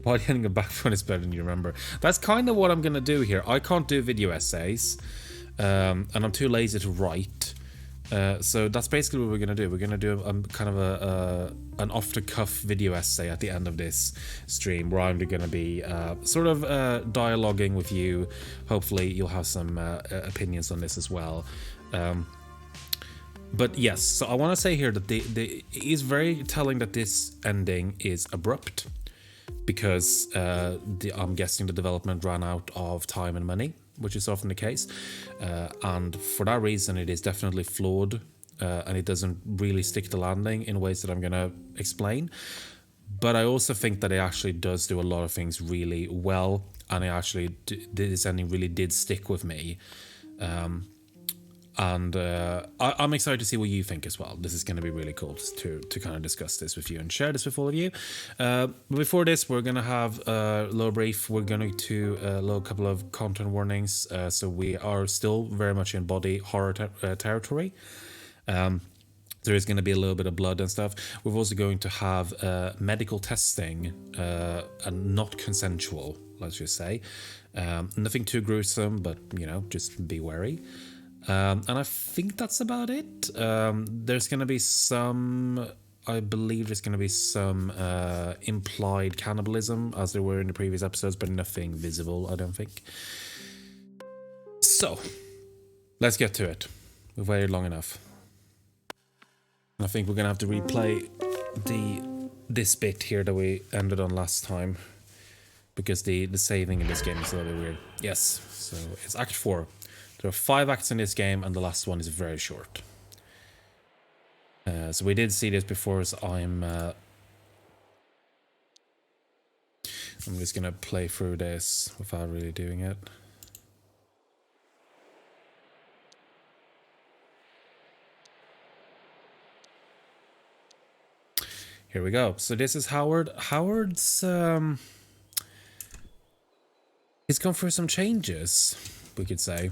While getting a backbone is better than you remember. That's kind of what I'm going to do here. I can't do video essays, and I'm too lazy to write. So that's basically what we're going to do. We're going to do kind of an off-the-cuff video essay at the end of this stream, where I'm going to be sort of dialoguing with you. Hopefully you'll have some opinions on this as well. But yes, so I want to say here that it is very telling that this ending is abrupt, because I'm guessing the development ran out of time and money, which is often the case, and for that reason it is definitely flawed, and it doesn't really stick the landing in ways that I'm going to explain. But I also think that it actually does do a lot of things really well, and this ending really did stick with me. And I'm excited to see what you think as well. This is going to be really cool to kind of discuss this with you and share this with all of you. But before this, we're going to have a little brief. We're going to load a couple of content warnings. So we are still very much in body horror territory. There is going to be a little bit of blood and stuff. We're also going to have medical testing, and not consensual, let's just say. Nothing too gruesome, but, just be wary. And I think that's about it. There's going to be I believe there's going to be some implied cannibalism, as there were in the previous episodes, but nothing visible, I don't think. So, let's get to it. We've waited long enough. I think we're going to have to replay this bit here that we ended on last time, because the saving in this game is a little bit weird. Yes, so it's Act 4. There are 5 acts in this game, and the last one is very short. So we did see this before, so I'm just gonna play through this without really doing it. Here we go. So this is Howard. Howard's he's gone through some changes, we could say.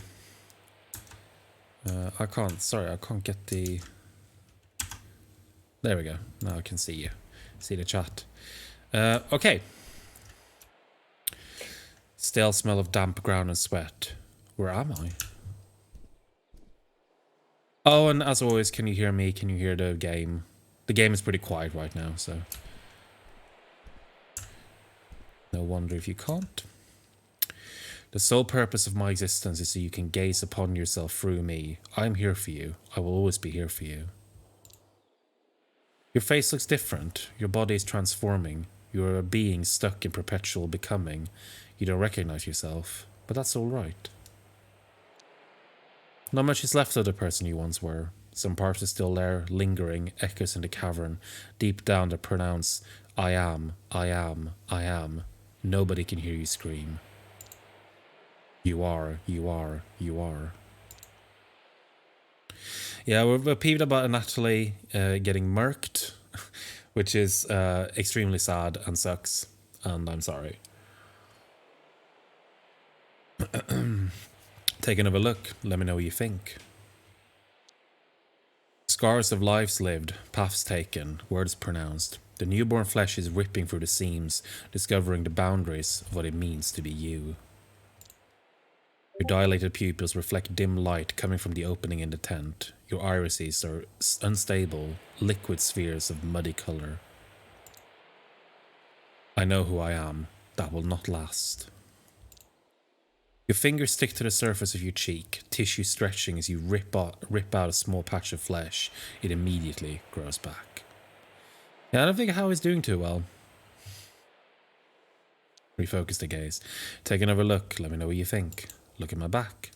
I can't get the... There we go. Now I can see you. See the chat. Okay. Stale smell of damp ground and sweat. Where am I? Oh, and as always, can you hear me? Can you hear the game? The game is pretty quiet right now, so... No wonder if you can't. The sole purpose of my existence is so you can gaze upon yourself through me. I'm here for you. I will always be here for you. Your face looks different. Your body is transforming. You are a being stuck in perpetual becoming. You don't recognize yourself, but that's all right. Not much is left of the person you once were. Some parts are still there, lingering, echoes in the cavern. Deep down they pronounce, I am, I am, I am. Nobody can hear you scream. You are, you are, you are. Yeah, we're peeved about Natalie getting murked, which is extremely sad and sucks, and I'm sorry. Take another look. Let me know what you think. Scars of lives lived, paths taken, words pronounced. The newborn flesh is ripping through the seams, discovering the boundaries of what it means to be you. Your dilated pupils reflect dim light coming from the opening in the tent. Your irises are unstable, liquid spheres of muddy color. I know who I am. That will not last. Your fingers stick to the surface of your cheek, tissue stretching as you rip out a small patch of flesh. It immediately grows back. Yeah, I don't think Howie's doing too well. Refocus the gaze. Take another look. Let me know what you think. Look at my back.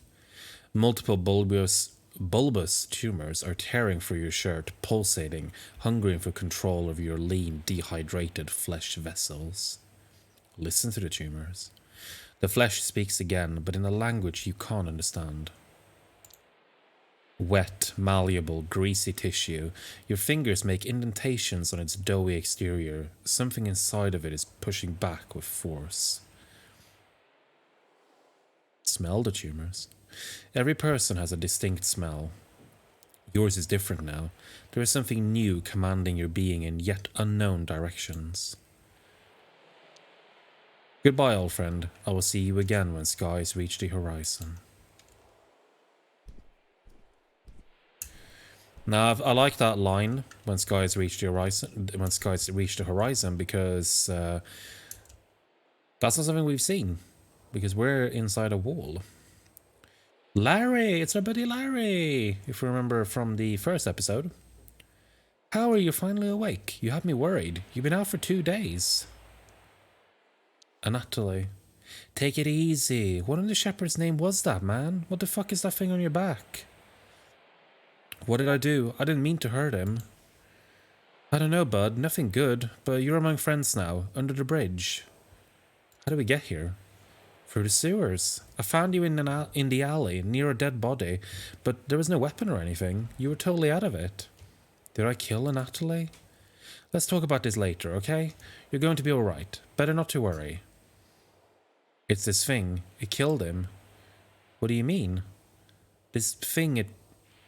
Multiple bulbous tumors are tearing through your shirt, pulsating, hungering for control of your lean, dehydrated flesh vessels. Listen to the tumors. The flesh speaks again, but in a language you can't understand. Wet, malleable, greasy tissue. Your fingers make indentations on its doughy exterior. Something inside of it is pushing back with force. Smell the tumors. Every person has a distinct smell. Yours is different now. There is something new commanding your being in yet unknown directions. Goodbye, old friend. I will see you again when skies reach the horizon. Now, I like that line, when skies reach the horizon, because that's not something we've seen, because we're inside a wall. Larry! It's our buddy Larry! If you remember from the first episode. How are you finally awake? You had me worried. You've been out for 2 days. Anatoly. Take it easy. What in the shepherd's name was that, man? What the fuck is that thing on your back? What did I do? I didn't mean to hurt him. I don't know, bud. Nothing good. But you're among friends now. Under the bridge. How did we get here? Through the sewers. I found you in the alley, near a dead body. But there was no weapon or anything. You were totally out of it. Did I kill Anatoly? Let's talk about this later, okay? You're going to be alright. Better not to worry. It's this thing. It killed him. What do you mean? This thing, it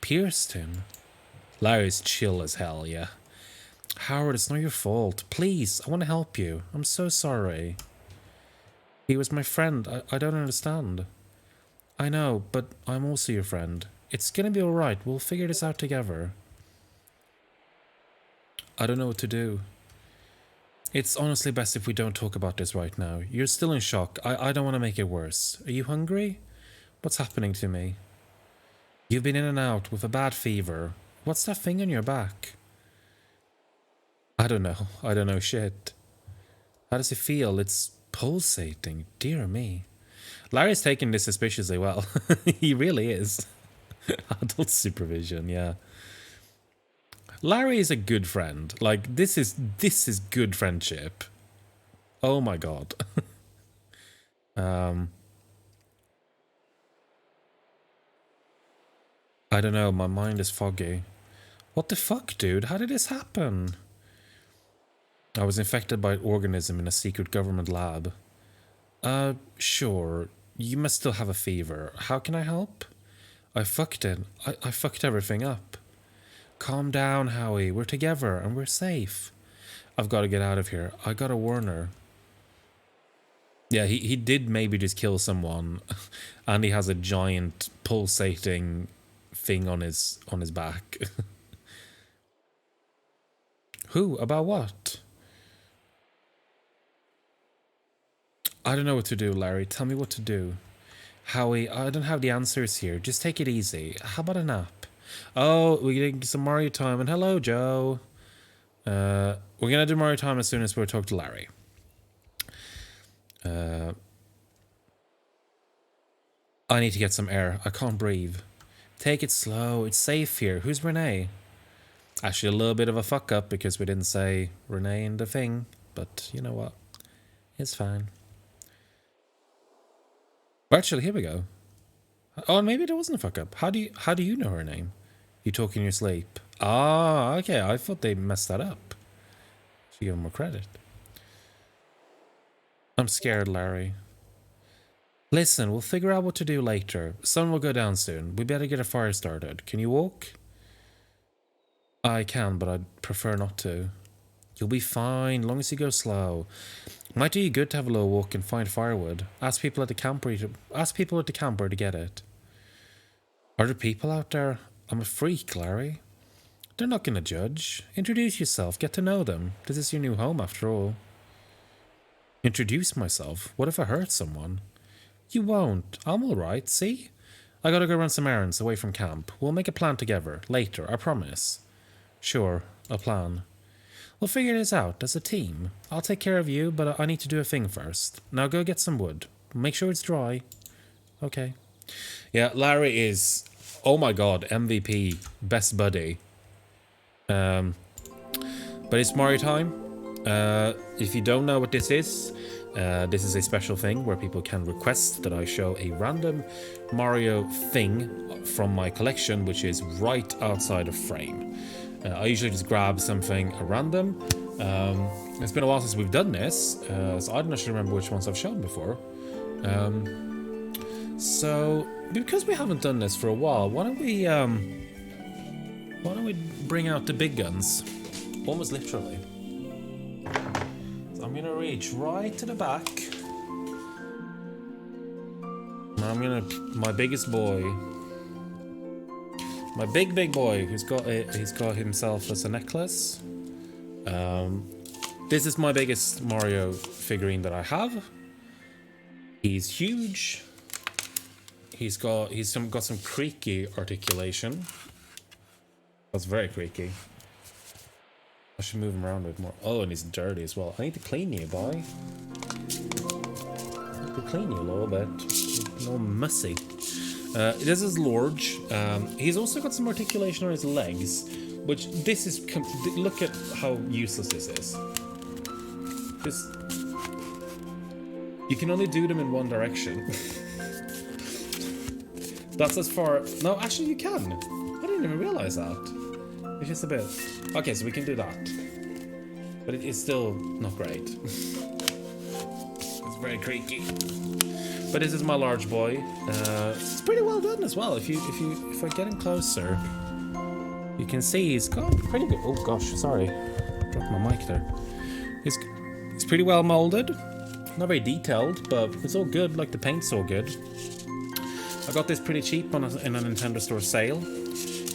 pierced him. Larry's chill as hell, yeah. Howard, it's not your fault. Please, I want to help you. I'm so sorry. He was my friend. I don't understand. I know, but I'm also your friend. It's gonna be alright. We'll figure this out together. I don't know what to do. It's honestly best if we don't talk about this right now. You're still in shock. I don't want to make it worse. Are you hungry? What's happening to me? You've been in and out with a bad fever. What's that thing on your back? I don't know. I don't know shit. How does it feel? It's pulsating. Dear me. Larry's taking this suspiciously well. He really is. Adult supervision, yeah. Larry is a good friend. Like, this is good friendship. Oh my god. I don't know, my mind is foggy. What the fuck, dude? How did this happen? I was infected by an organism in a secret government lab. Sure. You must still have a fever. How can I help? I fucked it. I fucked everything up. Calm down, Howie. We're together and we're safe. I've got to get out of here. I gotta warn her. Yeah, he did maybe just kill someone, and he has a giant pulsating thing on his back. Who? About what? I don't know what to do, Larry. Tell me what to do. Howie, I don't have the answers here. Just take it easy. How about a nap? Oh, we're getting some Mario time. And hello, Joe. We're going to do Mario time as soon as we talk to Larry. I need to get some air. I can't breathe. Take it slow. It's safe here. Who's Renee? Actually, a little bit of a fuck up because we didn't say Renee in the thing. But you know what? It's fine. Actually, here we go. Oh, maybe there wasn't a fuck up. How do you know her name? You talk in your sleep. Ah, okay. I thought they messed that up. Should give them more credit. I'm scared, Larry. Listen, we'll figure out what to do later. Sun will go down soon. We better get a fire started. Can you walk? I can, but I'd prefer not to. You'll be fine, long as you go slow. Might do you good to have a little walk and find firewood. Ask people at the camper to get it. Are there people out there? I'm a freak, Larry. They're not gonna judge. Introduce yourself, get to know them. This is your new home after all. Introduce myself? What if I hurt someone? You won't. I'm alright, see? I gotta go run some errands away from camp. We'll make a plan together, later, I promise. Sure, a plan. We'll figure this out as a team. I'll take care of you, but I need to do a thing first. Now go get some wood. Make sure it's dry. Okay. Yeah, Larry is, oh my god, MVP, best buddy. But it's Mario time. If you don't know what this is a special thing where people can request that I show a random Mario thing from my collection, which is right outside of frame. I usually just grab something at random. It's been a while since we've done this, so I don't actually remember which ones I've shown before. So because we haven't done this for a while, why don't we bring out the big guns? Almost literally. So I'm gonna reach right to the back. I'm gonna my biggest boy, my big boy, he's got himself as a necklace. This is my biggest Mario figurine that I have. He's huge. He's got some creaky articulation. That's very creaky. I should move him around a bit more. Oh, and he's dirty as well. I need to clean you, boy. I need to clean you a little bit. A little mussy. This is large. He's also got some articulation on his legs, which this is. Look at how useless this is. You can only do them in one direction. That's as far. No, actually, you can. I didn't even realize that. It's just a bit. Okay, so we can do that, but it's still not great. It's very creaky. But this is my large boy. It's pretty well done as well. If I get in closer, you can see he's got pretty good. Oh gosh, sorry, dropped my mic there. It's pretty well molded. Not very detailed, but it's all good. Like the paint's all good. I got this pretty cheap in a Nintendo Store sale.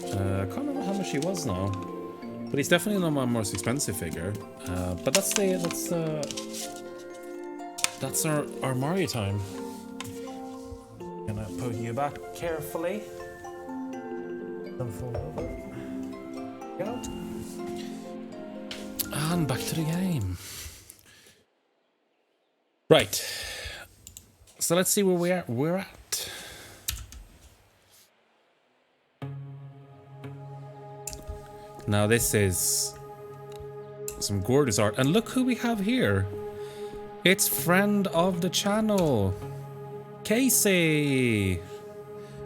I can't remember how much he was now, but he's definitely not my most expensive figure. But that's our Mario time. Gonna put you back carefully. Don't fall over. Go. And back to the game. Right. So let's see where we're at. Now this is some gorgeous art. And look who we have here. It's friend of the channel, Casey.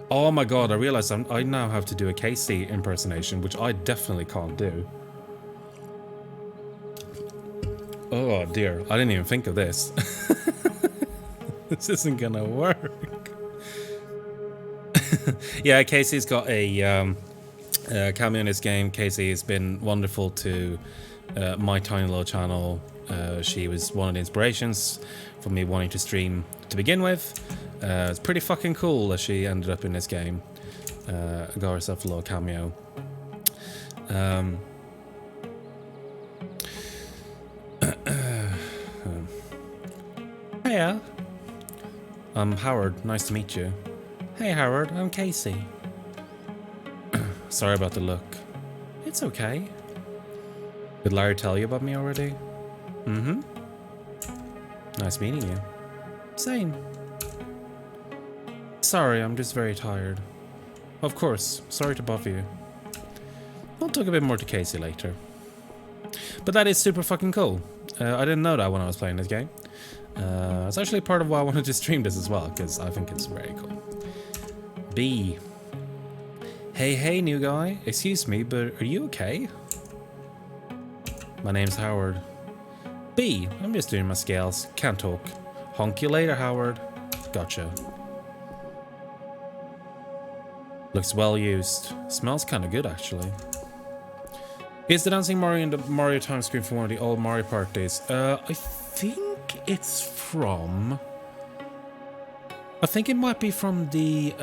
Oh my god, I realized I now have to do a Casey impersonation, which I definitely can't do. Oh dear, I didn't even think of this. This isn't gonna work. Yeah, Casey's got a cameo in this game. Casey has been wonderful to my tiny little channel. She was one of the inspirations for me wanting to stream to begin with. It's pretty fucking cool that she ended up in this game. Got herself a little cameo. Hiya. I'm Howard. Nice to meet you. Hey Howard, I'm Casey. Sorry about the look. It's okay. Did Larry tell you about me already? Mm-hmm. Nice meeting you. Same. Sorry, I'm just very tired. Of course, sorry to bother you. I'll talk a bit more to Casey later. But that is super fucking cool. I didn't know that when I was playing this game. It's actually part of why I wanted to stream this as well, because I think it's very cool. B. Hey, new guy. Excuse me, but are you okay? My name's Howard. B. I'm just doing my scales. Can't talk. Honk you later, Howard. Gotcha. Looks well used. Smells kinda good, actually. Is the Dancing Mario in the Mario time screen from one of the old Mario parties? I think it's from... I think it might be from the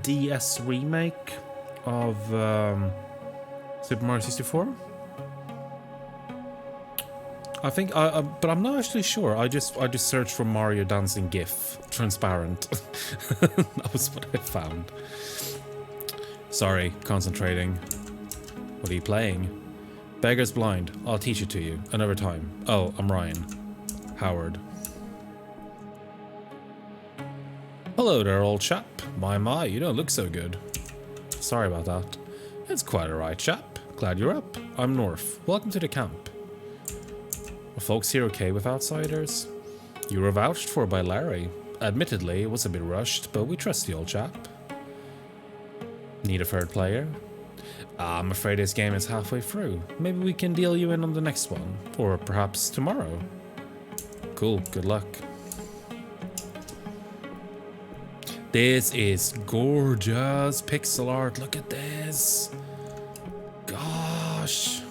DS remake of Super Mario 64. I think, but I'm not actually sure. I just searched for Mario dancing GIF transparent. That was what I found. Sorry, concentrating. What are you playing? Beggar's Blind. I'll teach it to you another time. Oh, I'm Ryan. Howard. Hello there, old chap. My, you don't look so good. Sorry about that. It's quite alright, chap. Glad you're up. I'm North. Welcome to the camp. Are folks here okay with outsiders? You were vouched for by Larry. Admittedly, it was a bit rushed, but we trust the old chap. Need a third player? I'm afraid this game is halfway through. Maybe we can deal you in on the next one. Or perhaps tomorrow. Cool, good luck. This is gorgeous pixel art. Look at this. Gosh.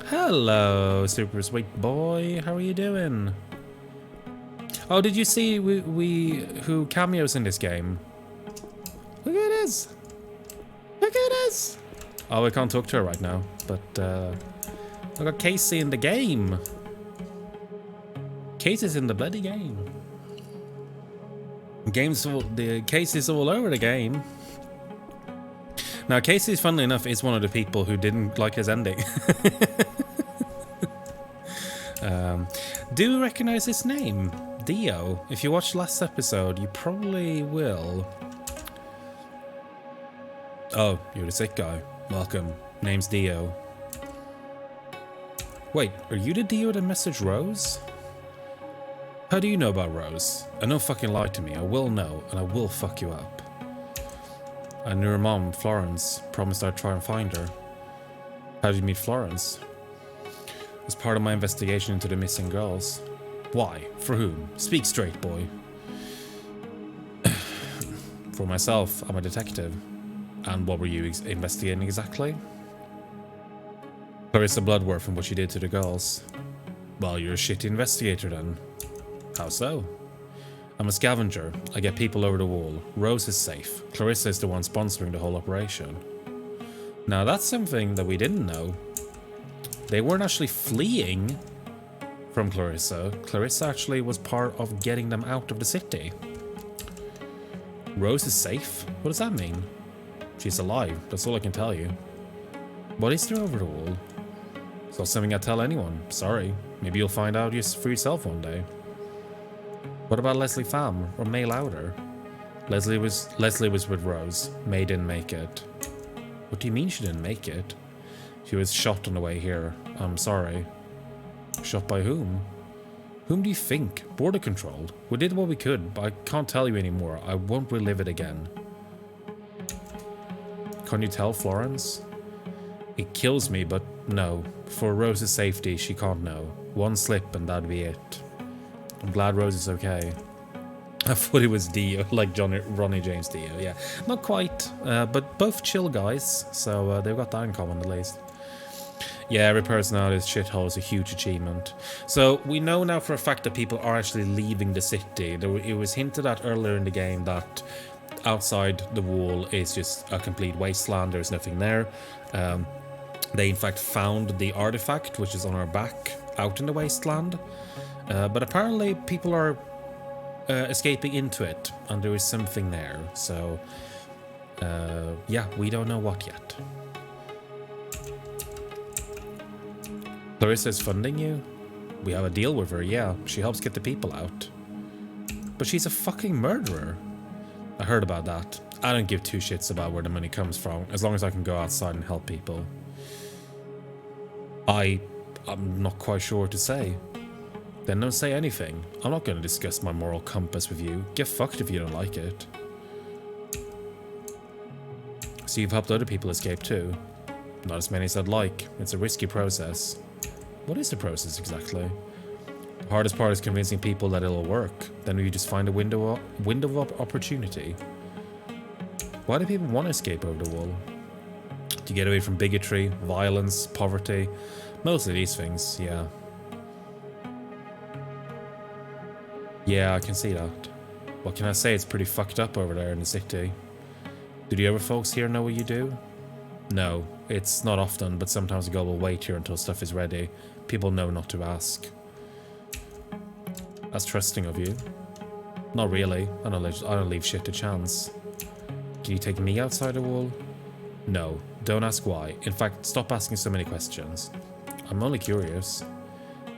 Hello, super sweet boy. How are you doing? Oh, did you see we who cameos in this game? Look at this! Look at this! Oh, we can't talk to her right now, but I got Casey in the game. Casey's in the bloody game. The Casey's all over the game. Now, Casey, funnily enough, is one of the people who didn't like his ending. Do you recognize his name? Dio. If you watched last episode, you probably will. Oh, you're the sick guy. Welcome. Name's Dio. Wait, are you the Dio that messaged Rose? How do you know about Rose? And don't fucking lie to me. I will know, and I will fuck you up. I knew her mom, Florence, promised I'd try and find her. How did you meet Florence? As part of my investigation into the missing girls. Why? For whom? Speak straight, boy. For myself, I'm a detective. And what were you investigating exactly? Clarissa Bloodworth and what she did to the girls. Well, you're a shitty investigator then. How so? I'm a scavenger. I get people over the wall. Rose is safe. Clarissa is the one sponsoring the whole operation. Now that's something that we didn't know. They weren't actually fleeing from Clarissa. Clarissa actually was part of getting them out of the city. Rose is safe? What does that mean? She's alive. That's all I can tell you. What is there over the wall? It's not something I tell anyone. Sorry. Maybe you'll find out for yourself one day. What about Leslie Pham or May Lowder? Leslie was with Rose. May didn't make it. What do you mean she didn't make it? She was shot on the way here. I'm sorry. Shot by whom? Whom do you think? Border control. We did what we could, but I can't tell you anymore. I won't relive it again. Can you tell Florence? It kills me, but no. For Rose's safety, she can't know. One slip and that'd be it. I'm glad Rose is okay. I thought it was Dio, like Ronnie James Dio. Yeah, not quite, but both chill guys, so they've got that in common at least. Yeah, every person out of this shithole is a huge achievement. So we know now for a fact that people are actually leaving the city. It was hinted at earlier in the game that outside the wall is just a complete wasteland. There's nothing there. They in fact found the artifact, which is on our back, out in the wasteland. But apparently people are escaping into it, and there is something there. So, yeah, we don't know what yet. Clarissa's funding you? We have a deal with her, yeah. She helps get the people out. But she's a fucking murderer. I heard about that. I don't give two shits about where the money comes from, as long as I can go outside and help people. I'm not quite sure what to say. Then don't say anything. I'm not going to discuss my moral compass with you. Get fucked if you don't like it. So you've helped other people escape too? Not as many as I'd like. It's a risky process. What is the process exactly? The hardest part is convincing people that it'll work. Then you just find a window of opportunity. Why do people want to escape over the wall? To get away from bigotry, violence, poverty. Mostly these things, yeah. Yeah, I can see that. What can I say? It's pretty fucked up over there in the city. Do the other folks here know what you do? No, it's not often, but sometimes the girl will wait here until stuff is ready. People know not to ask. That's trusting of you. Not really. I don't leave shit to chance. Can you take me outside the wall? No, don't ask why. In fact, stop asking so many questions. I'm only curious.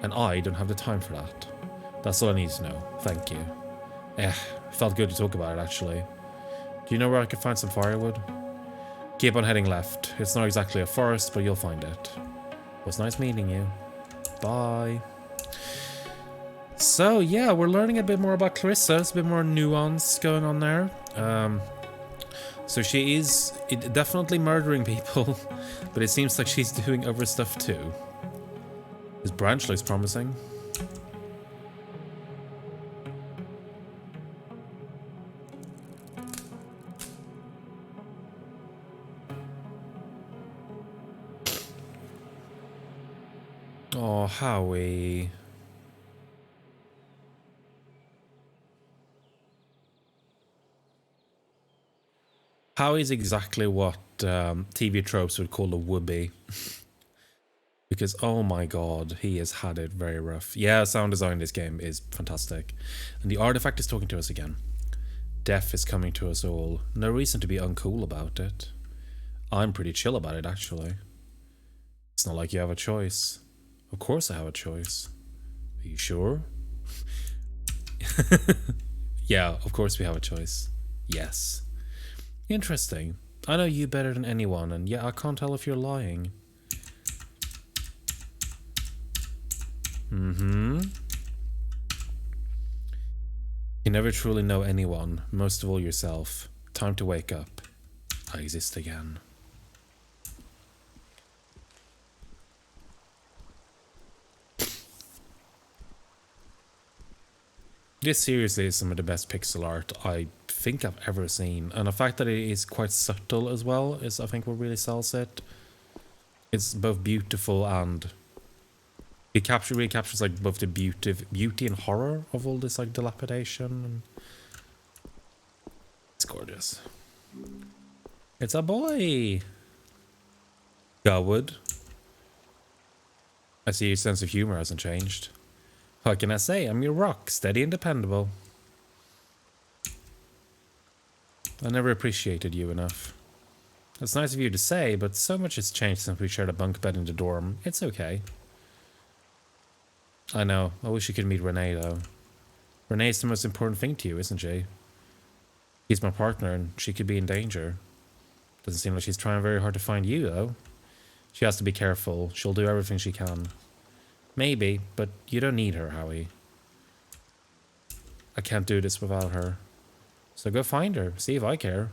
And I don't have the time for that. That's all I need to know. Thank you. Felt good to talk about it, actually. Do you know where I could find some firewood? Keep on heading left. It's not exactly a forest, but you'll find it. It was nice meeting you. Bye. So, yeah, we're learning a bit more about Clarissa. There's a bit more nuance going on there. So she is definitely murdering people, but it seems like she's doing other stuff too. This branch looks promising. Oh, Howie. Howie is exactly what TV tropes would call a whoopee. Because, oh my god, he has had it very rough. Yeah, sound design in this game is fantastic. And the artifact is talking to us again. Death is coming to us all. No reason to be uncool about it. I'm pretty chill about it, actually. It's not like you have a choice. Of course I have a choice. Are you sure? Yeah, of course we have a choice. Yes. Interesting. I know you better than anyone, and yeah, I can't tell if you're lying. You never truly know anyone, most of all yourself. Time to wake up. I exist again. This seriously is some of the best pixel art I think I've ever seen, and the fact that it is quite subtle as well is, I think, what really sells it. It's both beautiful and it really captures like both the beauty and horror of all this like dilapidation. It's gorgeous. It's a boy. Garwood. I see your sense of humor hasn't changed. What can I say? I'm your rock, steady and dependable. I never appreciated you enough. It's nice of you to say, but so much has changed since we shared a bunk bed in the dorm. It's okay. I know. I wish you could meet Renee, though. Renee's the most important thing to you, isn't she? He's my partner, and she could be in danger. Doesn't seem like she's trying very hard to find you, though. She has to be careful. She'll do everything she can. Maybe, but you don't need her, Howie. I can't do this without her. So go find her. See if I care.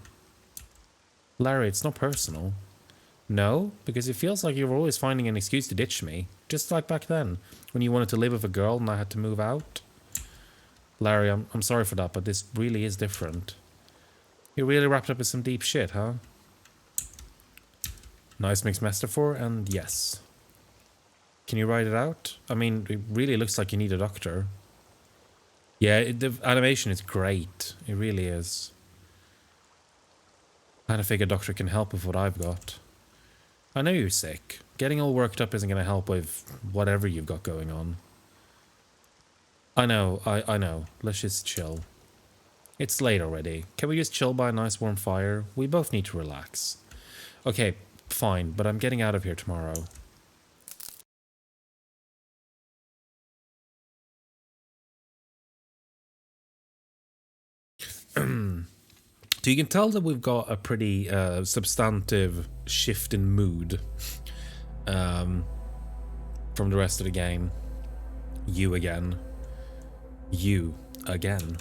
Larry, it's not personal. No, because it feels like you're always finding an excuse to ditch me. Just like back then, when you wanted to live with a girl and I had to move out. Larry, I'm sorry for that, but this really is different. You're really wrapped up in some deep shit, huh? Nice mixed metaphor, and yes. Can you write it out? I mean, it really looks like you need a doctor. Yeah, the animation is great. It really is. I kind of think a doctor can help with what I've got. I know you're sick. Getting all worked up isn't going to help with whatever you've got going on. I know, I know. Let's just chill. It's late already. Can we just chill by a nice warm fire? We both need to relax. Okay, fine, but I'm getting out of here tomorrow. So you can tell that we've got a pretty substantive shift in mood from the rest of the game. You again. You again.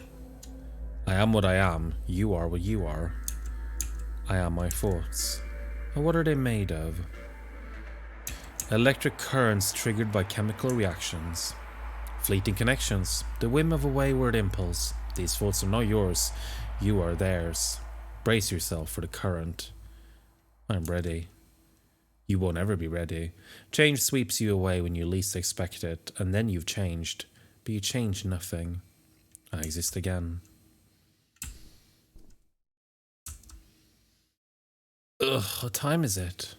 I am what I am. You are what you are. I am my thoughts. And what are they made of? Electric currents triggered by chemical reactions. Fleeting connections. The whim of a wayward impulse. These thoughts are not yours. You are theirs. Brace yourself for the current. I'm ready. You won't ever be ready. Change sweeps you away when you least expect it, and then you've changed. But you change nothing. I exist again. Ugh, what time is it?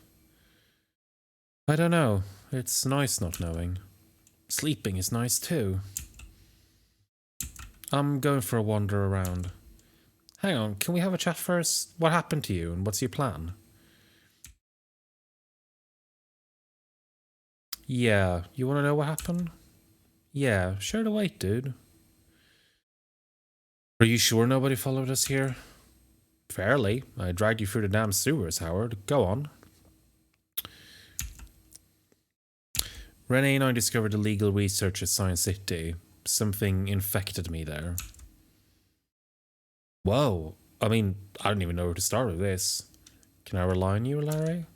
I don't know. It's nice not knowing. Sleeping is nice too. I'm going for a wander around. Hang on, can we have a chat first? What happened to you and what's your plan? Yeah, you want to know what happened? Yeah, share the weight, dude. Are you sure nobody followed us here? Fairly. I dragged you through the damn sewers, Howard. Go on. Renee and I discovered illegal research at Science City. Something infected me there. Whoa. I mean, I don't even know where to start with this. Can I rely on you, Larry?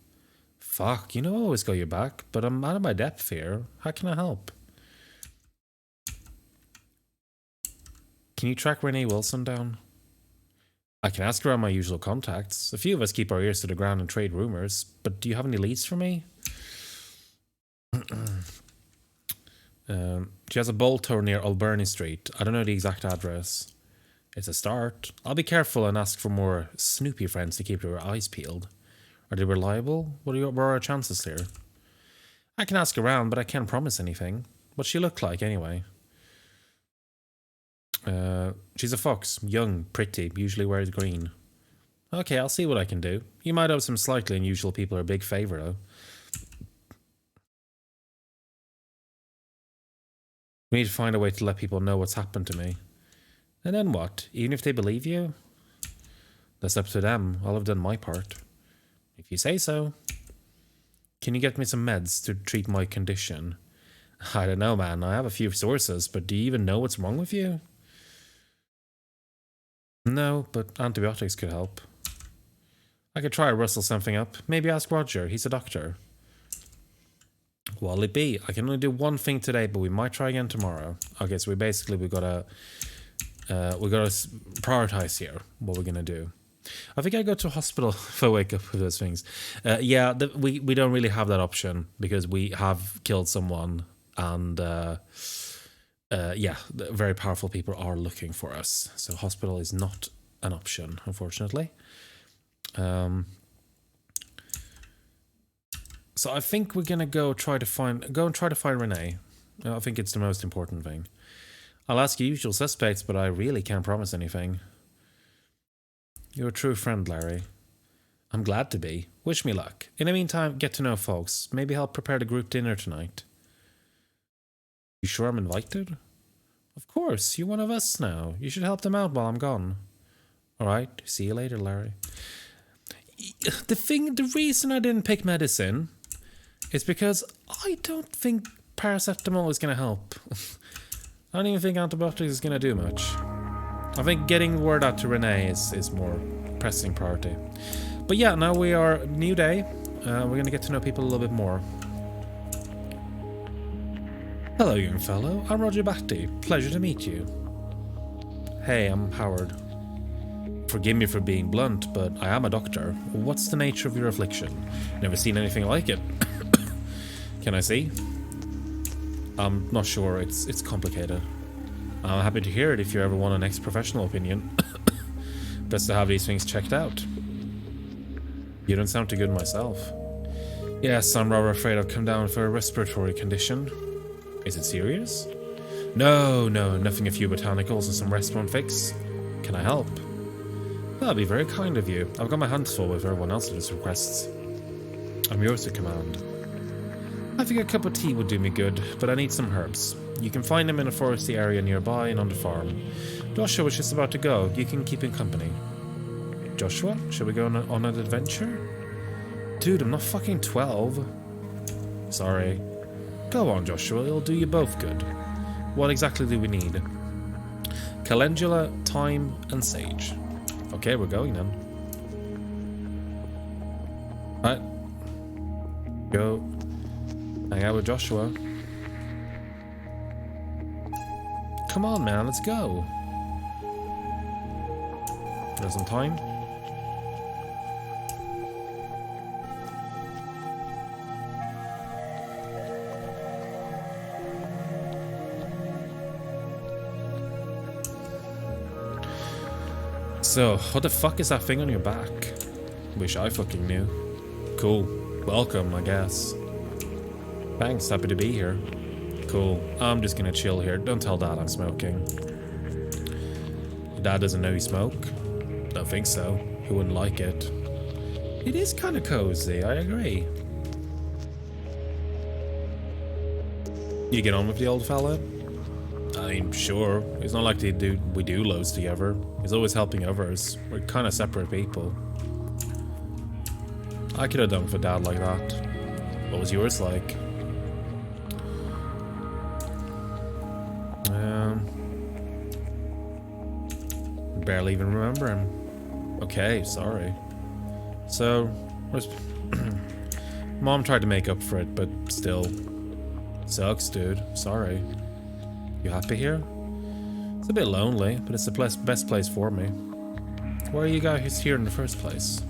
Fuck, you know I always got your back, but I'm out of my depth here. How can I help? Can you track Renee Wilson down? I can ask around my usual contacts. A few of us keep our ears to the ground and trade rumors, but do you have any leads for me? She has a bolt tower near Alberni Street. I don't know the exact address. It's a start. I'll be careful and ask for more Snoopy friends to keep their eyes peeled. Are they reliable? What are our chances here? I can ask around, but I can't promise anything. What's she look like, anyway? She's a fox. Young, pretty, usually wears green. Okay, I'll see what I can do. You might owe some slightly unusual people a big favor, though. We need to find a way to let people know what's happened to me. And then what? Even if they believe you? That's up to them. I'll have done my part. If you say so. Can you get me some meds to treat my condition? I don't know, man. I have a few sources, but do you even know what's wrong with you? No, but antibiotics could help. I could try to rustle something up. Maybe ask Roger. He's a doctor. What'll it be? I can only do one thing today, but we might try again tomorrow. Okay, so we gotta prioritize here what we're gonna do. I think I go to a hospital if I wake up with those things. Yeah, we don't really have that option because we have killed someone, and yeah, very powerful people are looking for us. So hospital is not an option, unfortunately. So I think we're gonna go and try to find Renee. I think it's the most important thing. I'll ask usual suspects, but I really can't promise anything. You're a true friend, Larry. I'm glad to be. Wish me luck. In the meantime, get to know folks. Maybe help prepare the group dinner tonight. You sure I'm invited? Of course, you're one of us now. You should help them out while I'm gone. Alright, see you later, Larry. The reason I didn't pick medicine is because I don't think paracetamol is going to help. I don't even think antibiotics is going to do much. I think getting word out to Renee is more pressing priority. But yeah, now we are new day. We're going to get to know people a little bit more. Hello, young fellow. I'm Roger Batty. Pleasure to meet you. Hey, I'm Howard. Forgive me for being blunt, but I am a doctor. What's the nature of your affliction? Never seen anything like it. Can I see? I'm not sure. It's complicated. I'm happy to hear it if you ever want an ex-professional opinion. Best to have these things checked out. You don't sound too good myself. Yes, I'm rather afraid I've come down for a respiratory condition. Is it serious? No, nothing, a few botanicals and some restaurant fix. Can I help? That'd be very kind of you. I've got my hands full with everyone else's requests. I'm yours to command. I think a cup of tea would do me good, but I need some herbs. You can find them in a foresty area nearby and on the farm. Joshua was just about to go. You can keep him company. Joshua, shall we go on an adventure? Dude, I'm not fucking 12. Sorry. Go on, Joshua. It'll do you both good. What exactly do we need? Calendula, thyme, and sage. Okay, we're going then. Alright. Go. Hang out with Joshua. Come on, man, let's go. There's some time. So, what the fuck is that thing on your back? Wish I fucking knew. Cool. Welcome, I guess. Thanks, happy to be here. Cool. I'm just gonna chill here. Don't tell Dad I'm smoking. Your dad doesn't know you smoke? Don't think so. He wouldn't like it. It is kind of cozy, I agree. You get on with the old fella? I mean, sure. It's not like we do loads together. He's always helping others. We're kind of separate people. I could have done with a dad like that. What was yours like? Barely even remember him. Okay, sorry. So, Mom tried to make up for it, but still. Sucks, dude. Sorry. You happy here? It's a bit lonely, but it's the best place for me. Why are you guys here in the first place?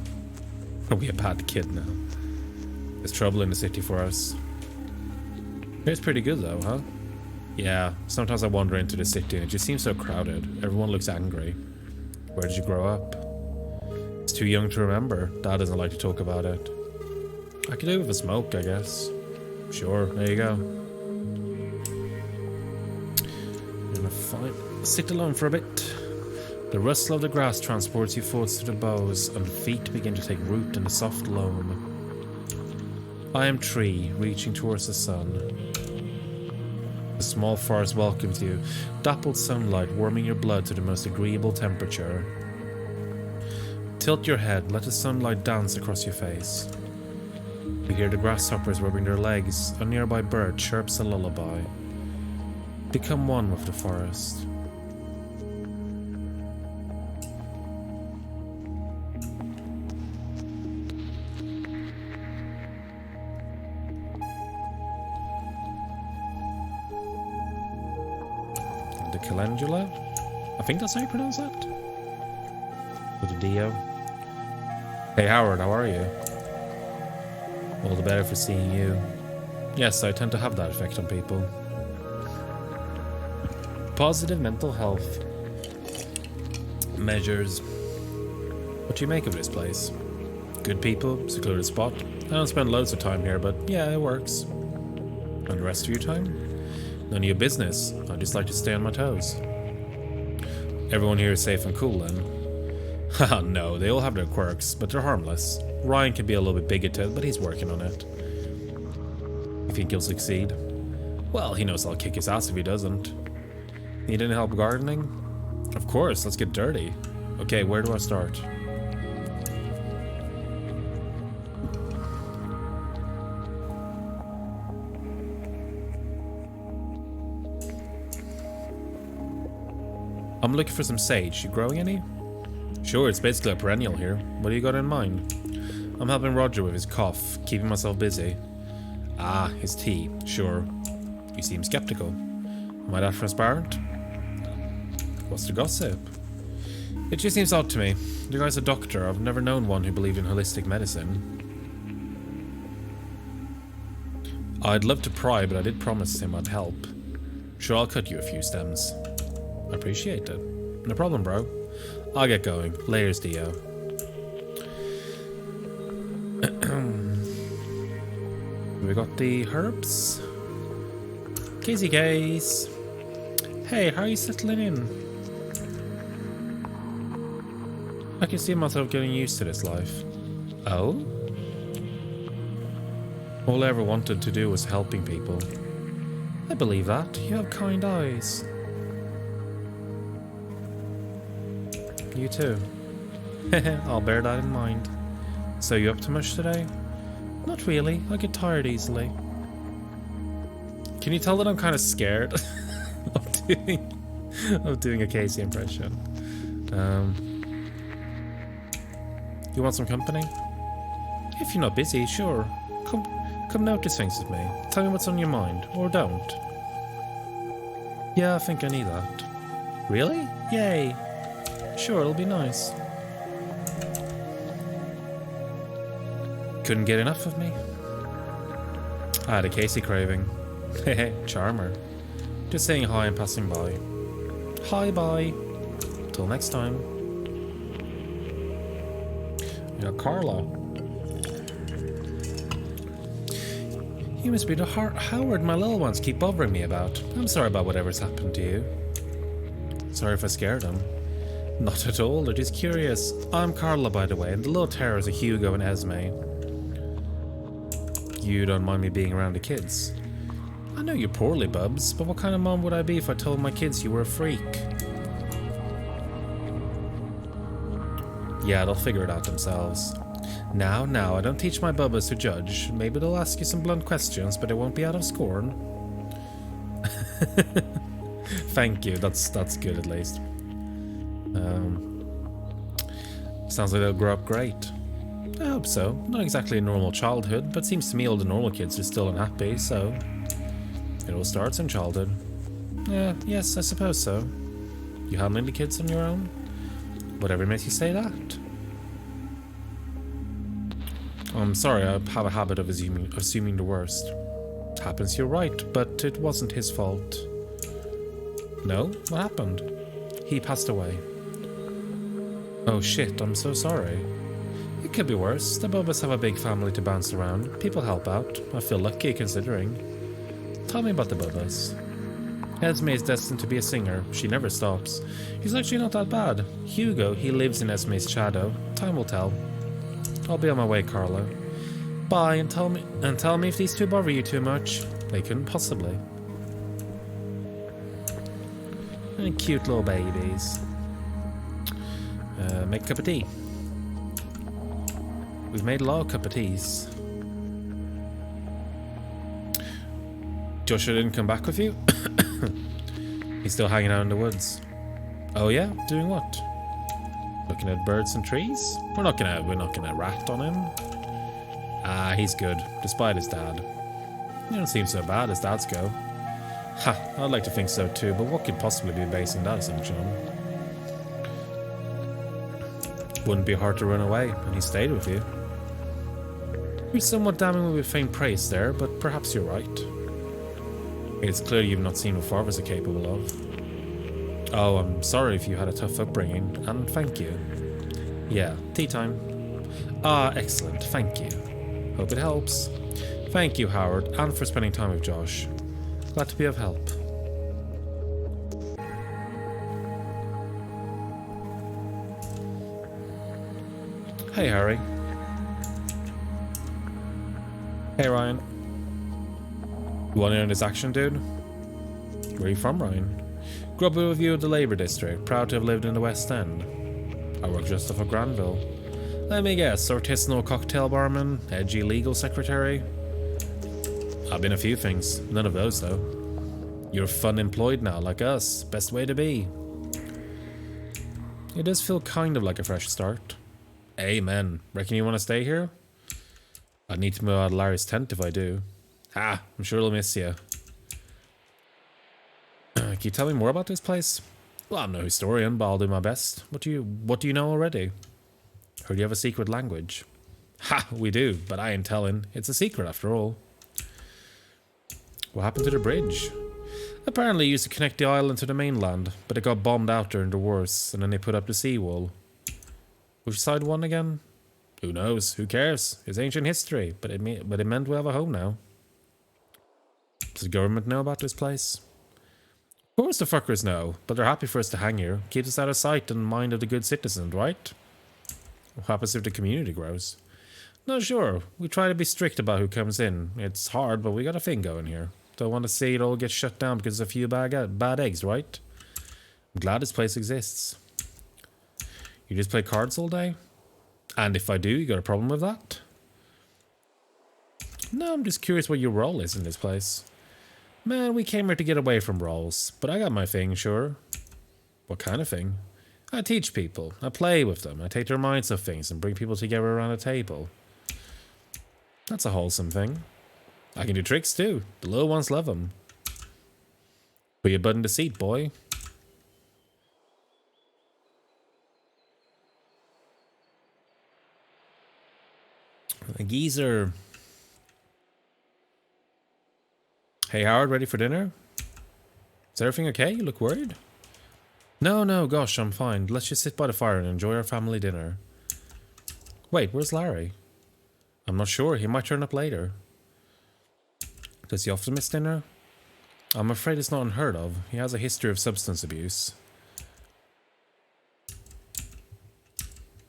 Are we a bad kid now? There's trouble in the city for us. It's pretty good though, huh? Yeah, sometimes I wander into the city and it just seems so crowded. Everyone looks angry. Where did you grow up? It's too young to remember. Dad doesn't like to talk about it. I could do with a smoke, I guess. Sure, there you go. I'm gonna sit alone for a bit. The rustle of the grass transports you forwards to the boughs, and feet begin to take root in the soft loam. I am tree, reaching towards the sun. The small forest welcomes you, dappled sunlight warming your blood to the most agreeable temperature. Tilt your head, let the sunlight dance across your face. You hear the grasshoppers rubbing their legs, a nearby bird chirps a lullaby. Become one with the forest. The calendula? I think that's how you pronounce that. With a D-O. Hey Howard, how are you? All the better for seeing you. Yes, I tend to have that effect on people. Positive mental health measures. What do you make of this place? Good people, secluded spot. I don't spend loads of time here, but yeah, it works. And the rest of your time? None of your business. I just like to stay on my toes. Everyone here is safe and cool then. Haha, no, they all have their quirks, but they're harmless. Ryan can be a little bit bigoted, but he's working on it. You think he'll succeed? Well, he knows I'll kick his ass if he doesn't. Need any help gardening? Of course, let's get dirty. Okay, where do I start? I'm looking for some sage. You growing any? Sure, it's basically a perennial here. What do you got in mind? I'm helping Roger with his cough, keeping myself busy. Ah, his tea. Sure. You seem skeptical. Am I that transparent? What's the gossip? It just seems odd to me. The guy's a doctor. I've never known one who believed in holistic medicine. I'd love to pry, but I did promise him I'd help. Sure, I'll cut you a few stems. I appreciate it. No problem, bro. I'll get going. Layers, Dio. We got the herbs. Casey Case. Hey, how are you settling in? I can see myself getting used to this life. Oh? All I ever wanted to do was helping people. I believe that. You have kind eyes. You too. I'll bear that in mind. So you up to much today? Not really. I get tired easily. Can you tell that I'm kind of scared of doing a Casey impression? You want some company? If you're not busy, sure. Come notice things with me. Tell me what's on your mind, or don't. Yeah, I think I need that. Really? Yay. Sure, it'll be nice. Couldn't get enough of me. I had a Casey craving. Hehe, charmer. Just saying hi and passing by. Hi, bye. Till next time. Yeah, Carla. You must be the Howard my little ones keep bothering me about. I'm sorry about whatever's happened to you. Sorry if I scared them. Not at all, they're just curious. I'm Carla, by the way, and the little terrors are Hugo and Esme. You don't mind me being around the kids? I know you're poorly, Bubs, but what kind of mom would I be if I told my kids you were a freak? Yeah, they'll figure it out themselves. Now, I don't teach my bubbas to judge. Maybe they'll ask you some blunt questions, but it won't be out of scorn. Thank you, that's good at least. Sounds like they'll grow up great. I hope so. Not exactly a normal childhood, but seems to me all the normal kids are still unhappy, so it all starts in childhood. Yes, I suppose so. You handling the kids on your own? Whatever makes you say that. I'm sorry, I have a habit of assuming the worst. Happens, you're right, but it wasn't his fault. No? What happened? He passed away. Oh shit, I'm so sorry. It could be worse. The Bubbas have a big family to bounce around. People help out. I feel lucky considering. Tell me about the Bubbas. Esme is destined to be a singer. She never stops. He's actually not that bad. Hugo, he lives in Esme's shadow. Time will tell. I'll be on my way, Carlo. Bye, and tell me if these two bother you too much. They couldn't possibly. And cute little babies. Make a cup of tea. We've made a lot of cup of teas. Joshua didn't come back with you? He's still hanging out in the woods. Oh yeah? Doing what? Looking at birds and trees? We're not gonna rat on him. Ah, he's good, despite his dad. He don't seem so bad as dads go. Ha, I'd like to think so too, but what could possibly be basing that assumption on? Wouldn't be hard to run away, and he stayed with you. You're somewhat damning with faint praise there, but perhaps you're right. It's clear you've not seen what fathers are capable of. Oh, I'm sorry if you had a tough upbringing, and thank you. Yeah, tea time. Ah, excellent, thank you. Hope it helps. Thank you, Howard, and for spending time with Josh. Glad to be of help. Hey, Harry. Hey, Ryan. You want in on this action, dude? Where are you from, Ryan? Grew up with you at the Labour District, proud to have lived in the West End. I work just off of Granville. Let me guess, artisanal cocktail barman, edgy legal secretary? I've been a few things, none of those though. You're fun employed now, like us, best way to be. It does feel kind of like a fresh start. Amen. Reckon you want to stay here? I'd need to move out of Larry's tent if I do. Ah, I'm sure he'll miss you. Can you tell me more about this place? Well, I'm no historian, but I'll do my best. What do you know already? Heard you have a secret language. Ha, we do, but I ain't telling. It's a secret after all. What happened to the bridge? Apparently it used to connect the island to the mainland, but it got bombed out during the wars, and then they put up the seawall. Which side won again? Who knows? Who cares? It's ancient history, but it meant we have a home now. Does the government know about this place? Of course the fuckers know, but they're happy for us to hang here. Keeps us out of sight and mind of the good citizen, right? What happens if the community grows? Not sure. We try to be strict about who comes in. It's hard, but we got a thing going here. Don't want to see it all get shut down because of a few bad eggs, right? I'm glad this place exists. You just play cards all day? And if I do, you got a problem with that? No, I'm just curious what your role is in this place. Man, we came here to get away from roles, but I got my thing, sure. What kind of thing? I teach people. I play with them. I take their minds off things and bring people together around a table. That's a wholesome thing. I can do tricks too. The little ones love them. Put your butt in the seat, boy. A geezer. Hey Howard, ready for dinner? Is everything okay? You look worried? No, gosh, I'm fine. Let's just sit by the fire and enjoy our family dinner. Wait, where's Larry? I'm not sure. He might turn up later. Does he often miss dinner? I'm afraid it's not unheard of. He has a history of substance abuse.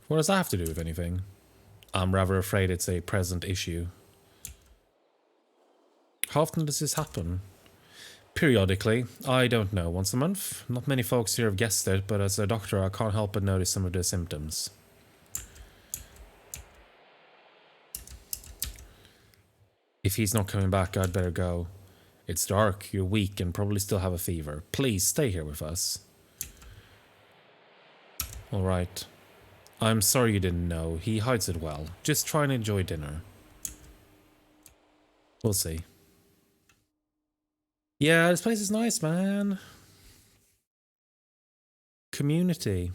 What does that have to do with anything? I'm rather afraid it's a present issue. How often does this happen? Periodically. I don't know. Once a month? Not many folks here have guessed it, but as a doctor I can't help but notice some of the symptoms. If he's not coming back, I'd better go. It's dark, you're weak, and probably still have a fever. Please, stay here with us. Alright. I'm sorry you didn't know. He hides it well. Just try and enjoy dinner. We'll see. Yeah, this place is nice, man. Community.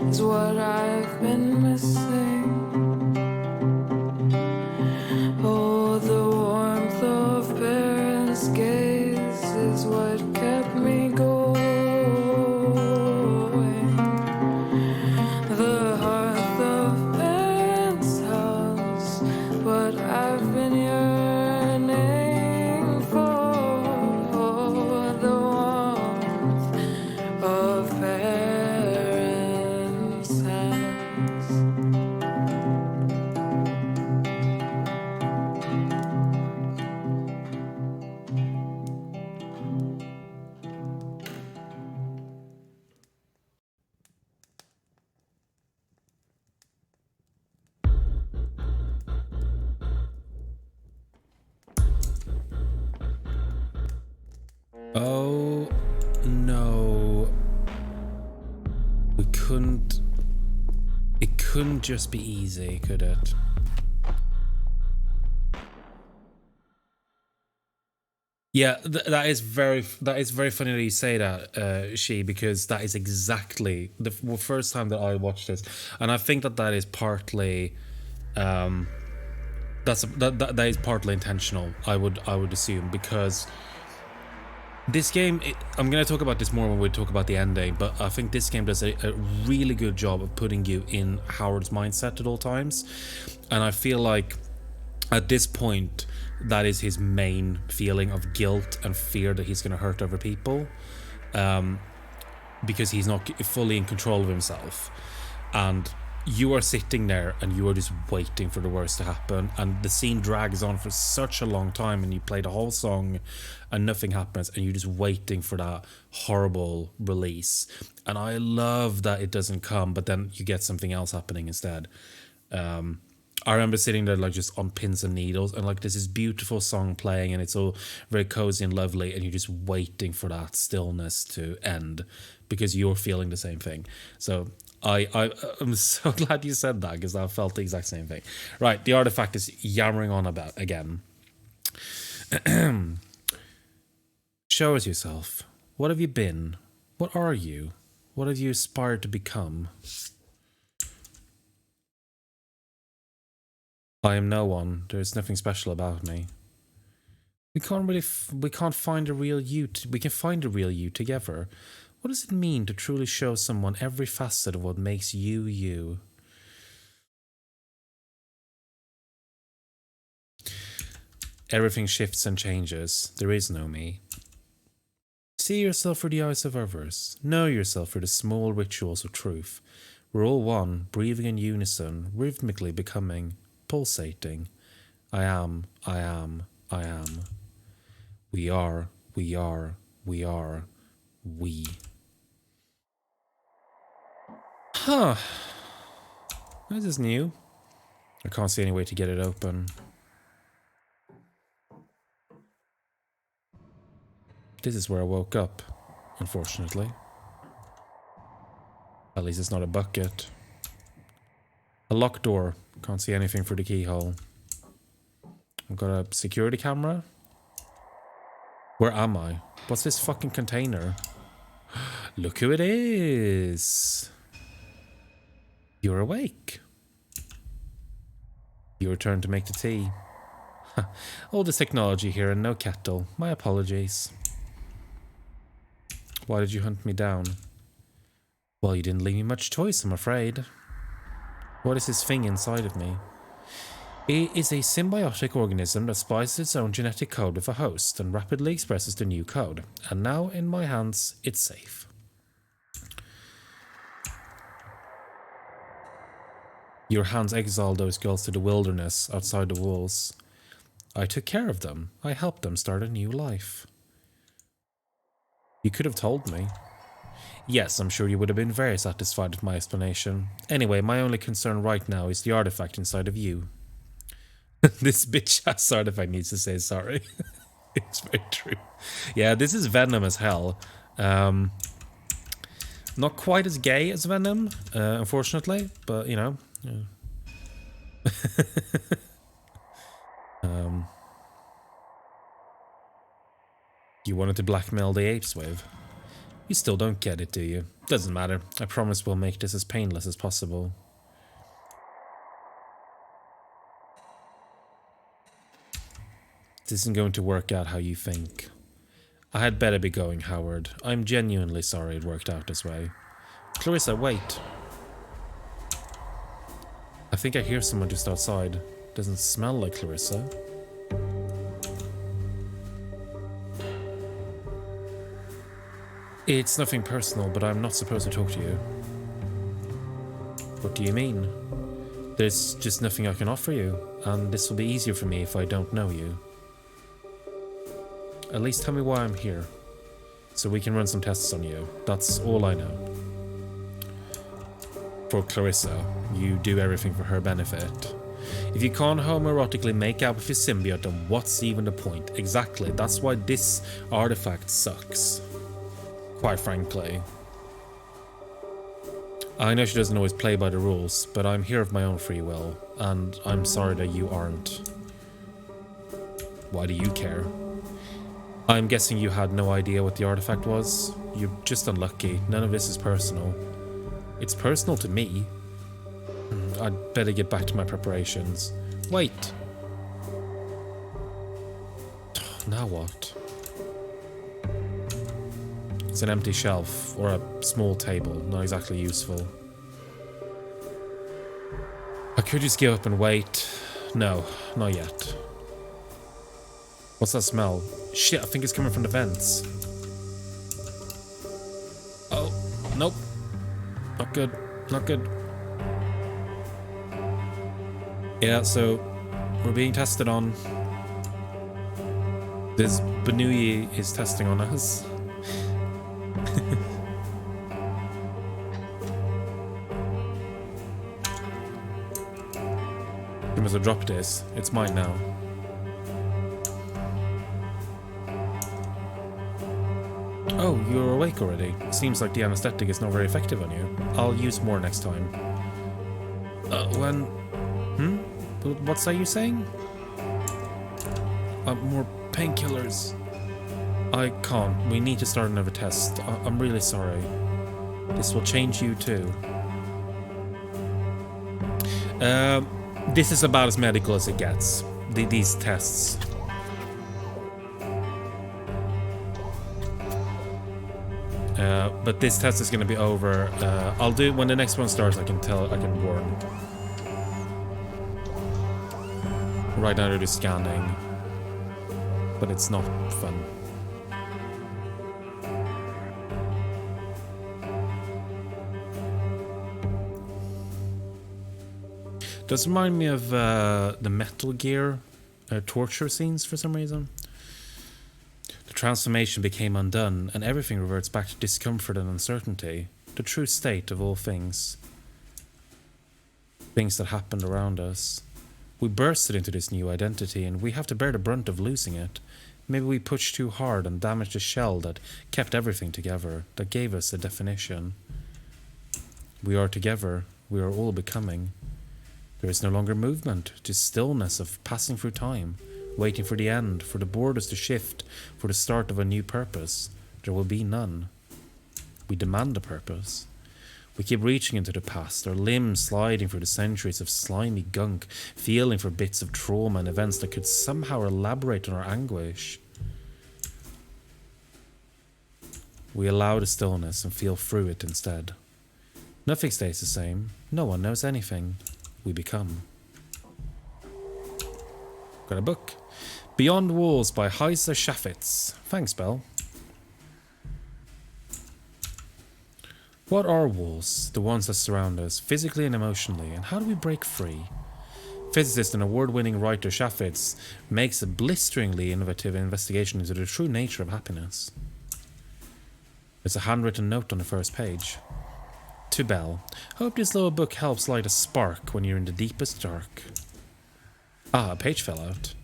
is what I've been missing. Oh, the warmth of parents' gaze is what kept me going. The hearth of parents' house, what I've been yearning for. Oh, the warmth of parents' hands. Oh no. We couldn't. It couldn't just be easy, could it? Yeah, that is very funny that you say that, She, because that is exactly the first time that I watched this, and I think that is partly, that is partly intentional. I would assume, because this game, I'm going to talk about this more when we talk about the ending, but I think this game does a really good job of putting you in Howard's mindset at all times. And I feel like at this point, that is his main feeling of guilt and fear that he's going to hurt other people, because he's not fully in control of himself. And you are sitting there and you are just waiting for the worst to happen, and the scene drags on for such a long time, and you play the whole song and nothing happens, and you're just waiting for that horrible release. And I love that it doesn't come, but then you get something else happening instead. I remember sitting there like just on pins and needles, and like there's this beautiful song playing and it's all very cozy and lovely, and you're just waiting for that stillness to end because you're feeling the same thing. So I'm so glad you said that, because I felt the exact same thing. Right, the artifact is yammering on about again. Show us yourself. What have you been? What are you? What have you aspired to become? I am no one. There is nothing special about me. We can't find a real you. We can find a real you together. What does it mean to truly show someone every facet of what makes you, you? Everything shifts and changes. There is no me. See yourself through the eyes of others. Know yourself through the small rituals of truth. We're all one, breathing in unison, rhythmically becoming, pulsating. I am, I am, I am. We are, we are, we are, we. Huh. This is new. I can't see any way to get it open. This is where I woke up, unfortunately. At least it's not a bucket. A locked door. Can't see anything through the keyhole. I've got a security camera. Where am I? What's this fucking container? Look who it is. You're awake. Your turn to make the tea. All this technology here and no kettle. My apologies. Why did you hunt me down? Well, you didn't leave me much choice, I'm afraid. What is this thing inside of me? It is a symbiotic organism that splices its own genetic code with a host and rapidly expresses the new code. And now, in my hands, it's safe. Your hands exiled those girls to the wilderness outside the walls. I took care of them. I helped them start a new life. You could have told me. Yes, I'm sure you would have been very satisfied with my explanation. Anyway, my only concern right now is the artifact inside of you. This bitch-ass artifact needs to say sorry. It's very true. Yeah, this is Venom as hell. Not quite as gay as Venom, unfortunately, but, you know. Yeah. You wanted to blackmail the apes with? You still don't get it, do you? Doesn't matter. I promise we'll make this as painless as possible. This isn't going to work out how you think. I had better be going, Howard. I'm genuinely sorry it worked out this way. Clarissa, wait. I think I hear someone just outside. Doesn't smell like Clarissa. It's nothing personal, but I'm not supposed to talk to you. What do you mean? There's just nothing I can offer you, and this will be easier for me if I don't know you. At least tell me why I'm here, so we can run some tests on you. That's all I know. For Clarissa, you do everything for her benefit. If you can't homoerotically make out with your symbiote, then what's even the point? Exactly, that's why this artifact sucks. Quite frankly. I know she doesn't always play by the rules, but I'm here of my own free will, and I'm sorry that you aren't. Why do you care? I'm guessing you had no idea what the artifact was. You're just unlucky. None of this is personal. It's personal to me. I'd better get back to my preparations. Wait! Now what? It's an empty shelf, or a small table, not exactly useful. I could just give up and wait. No, not yet. What's that smell? Shit, I think it's coming from the vents. Oh, nope. Not good, not good. Yeah, so we're being tested on. This Benui is testing on us. You must have dropped this. It's mine now. Oh, you're awake already. Seems like the anesthetic is not very effective on you. I'll use more next time. What's that you saying? More painkillers. I can't. We need to start another test. I'm really sorry. This will change you too. This is about as medical as it gets. These tests. But this test is going to be over. I'll do it when the next one starts. I can warn. Right now they're just scanning, but it's not fun. Does remind me of the Metal Gear torture scenes for some reason. The transformation became undone, and everything reverts back to discomfort and uncertainty, the true state of all things. Things that happened around us. We bursted into this new identity, and we have to bear the brunt of losing it. Maybe we pushed too hard and damaged the shell that kept everything together, that gave us a definition. We are together, we are all becoming. There is no longer movement, just stillness of passing through time, waiting for the end, for the borders to shift, for the start of a new purpose. There will be none. We demand a purpose. We keep reaching into the past, our limbs sliding through the centuries of slimy gunk, feeling for bits of trauma and events that could somehow elaborate on our anguish. We allow the stillness and feel through it instead. Nothing stays the same. No one knows anything. We become. Got a book. Beyond Walls by Heiser Chaffetz. Thanks, Belle. What are walls, the ones that surround us, physically and emotionally, and how do we break free? Physicist and award-winning writer Chaffetz makes a blisteringly innovative investigation into the true nature of happiness. There's a handwritten note on the first page. To Belle, hope this little book helps light a spark when you're in the deepest dark. Ah, a page fell out.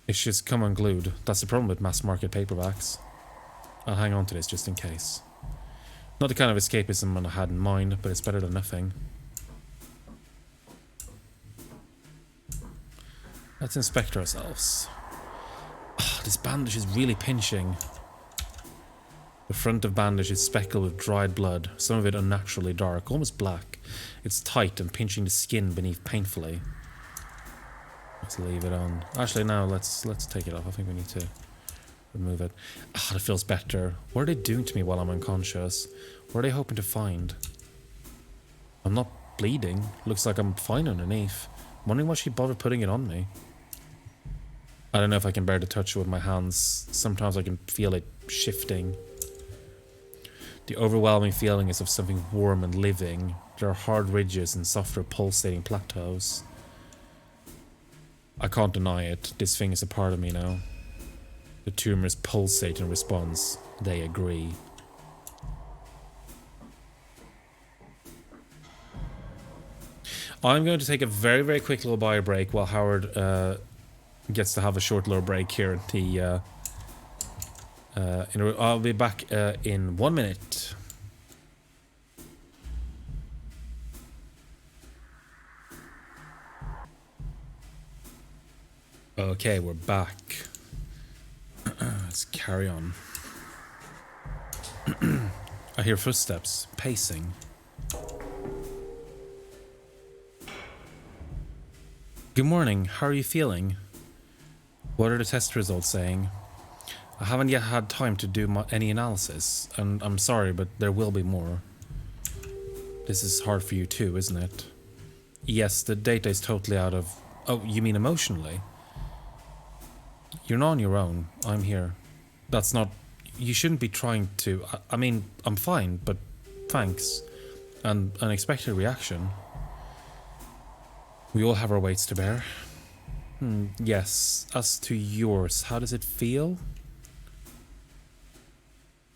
It's just come unglued. That's the problem with mass-market paperbacks. I'll hang on to this just in case. Not the kind of escapism I had in mind, but it's better than nothing. Let's inspect ourselves. Oh, this bandage is really pinching. The front of bandage is speckled with dried blood, some of it unnaturally dark, almost black. It's tight and pinching the skin beneath painfully. Let's leave it on. Actually, no, let's take it off. I think we need to remove it. Ah, it feels better. What are they doing to me while I'm unconscious? What are they hoping to find? I'm not bleeding. Looks like I'm fine underneath. I'm wondering why she bothered putting it on me. I don't know if I can bear to touch it with my hands. Sometimes I can feel it shifting. The overwhelming feeling is of something warm and living. There are hard ridges and softer pulsating plateaus. I can't deny it. This thing is a part of me now. The tumors pulsate in response. They agree. I'm going to take a very, very quick little bio break while Howard gets to have a short little break here at the... I'll be back in 1 minute. Okay, we're back. Let's carry on. I hear footsteps, pacing. Good morning, how are you feeling? What are the test results saying? I haven't yet had time to do any analysis, and I'm sorry, but there will be more. This is hard for you too, isn't it? Yes, the data is totally out of... Oh, you mean emotionally? You're not on your own. I'm here. That's not... You shouldn't be trying to... I mean, I'm fine, but thanks. An unexpected reaction. We all have our weights to bear. Yes. As to yours, how does it feel?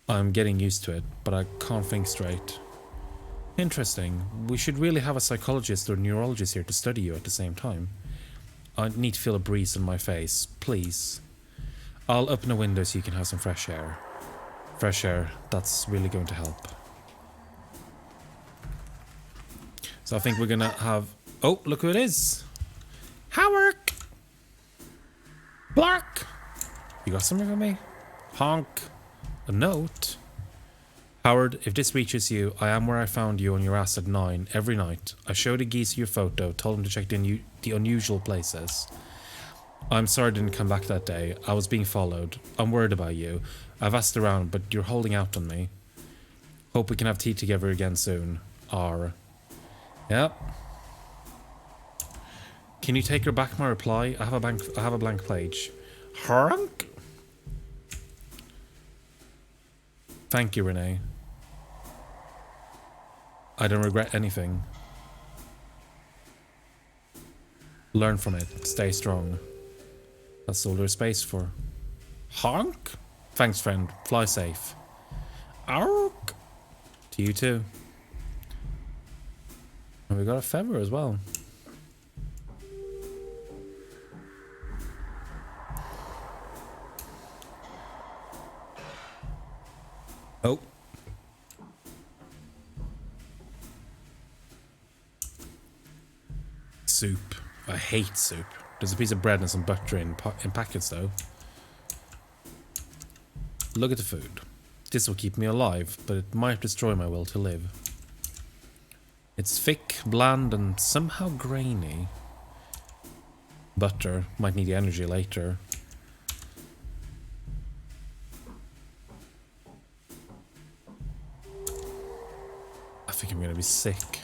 I'm getting used to it, but I can't think straight. Interesting. We should really have a psychologist or neurologist here to study you at the same time. I need to feel a breeze on my face, please. I'll open a window so you can have some fresh air. Fresh air, that's really going to help. So I think we're gonna have... Oh, look who it is! Howard! Black! You got something for me? Honk. A note? Howard, if this reaches you, I am where I found you on your ass at 9 every night. I showed a geezer your photo, told him to check the unusual places. I'm sorry I didn't come back that day. I was being followed. I'm worried about you. I've asked around, but you're holding out on me. Hope we can have tea together again soon. R. Yep. Can you take her back my reply? I have a blank page. Honk. Thank you, Renee. I don't regret anything. Learn from it. Stay strong. That's all there's space for. Honk? Thanks, friend. Fly safe. Ark. To you too. And we got a feather as well. Oh. Soup. I hate soup. There's a piece of bread and some butter in packets though. Look at the food. This will keep me alive, but it might destroy my will to live. It's thick, bland, and somehow grainy. Butter. Might need the energy later. I think I'm gonna be sick.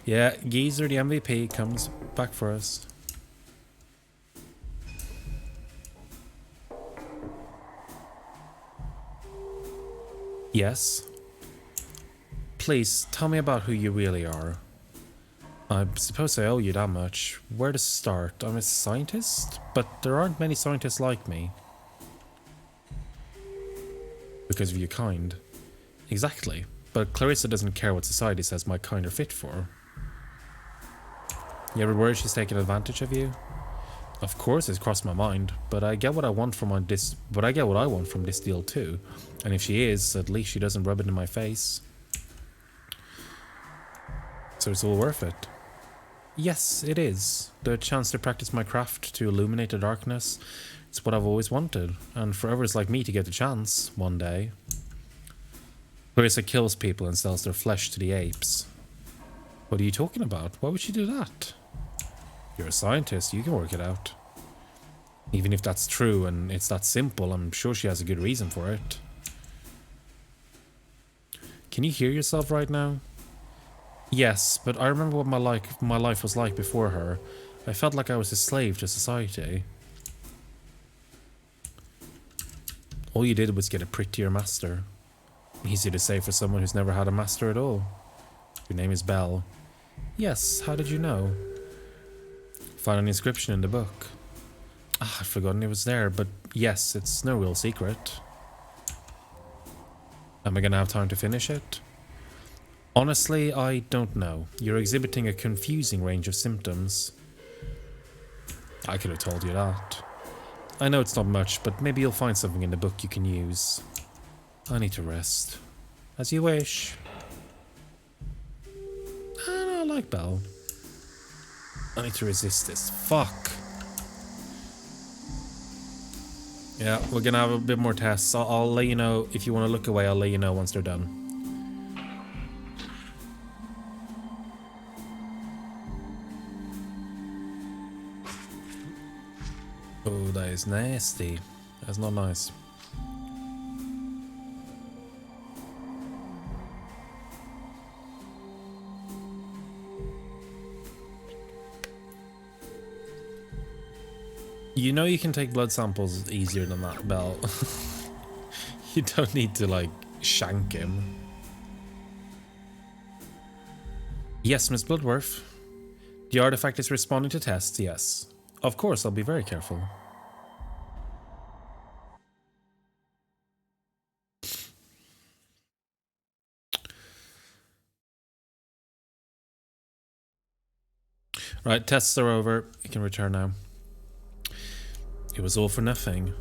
Yeah, Geezer, the MVP, comes back for us. Yes? Please, tell me about who you really are. I suppose I owe you that much. Where to start? I'm a scientist, but there aren't many scientists like me. Because of your kind. Exactly. But Clarissa doesn't care what society says my kind are fit for. You ever worry she's taking advantage of you? Of course it's crossed my mind, but I get what I want from this deal too. And if she is, at least she doesn't rub it in my face. So it's all worth it. Yes, it is. The chance to practice my craft, to illuminate the darkness, It's what I've always wanted, and for others like me to get the chance one day. Clarissa kills people and sells their flesh to the apes. What are you talking about? Why would she do that? You're a scientist, you can work it out. Even if that's true and it's that simple, I'm sure she has a good reason for it. Can you hear yourself right now? Yes, but I remember what my life was like before her. I felt like I was a slave to society. All you did was get a prettier master. Easy to say for someone who's never had a master at all. Your name is Belle. Yes, how did you know? Found an inscription in the book. Ah, I'd forgotten it was there, but yes, it's no real secret. Am I gonna have time to finish it? Honestly, I don't know. You're exhibiting a confusing range of symptoms. I could have told you that. I know it's not much, but maybe you'll find something in the book you can use. I need to rest. As you wish. I like Belle. I need to resist this. Fuck. Yeah, we're gonna have a bit more tests. I'll let you know if you want to look away. I'll let you know once they're done. Oh, that is nasty. That's not nice. You know you can take blood samples easier than that, Belle. You don't need to, like, shank him. Yes, Miss Bloodworth. The artifact is responding to tests, yes. Of course, I'll be very careful. Right, tests are over. You can return now. It was all for nothing.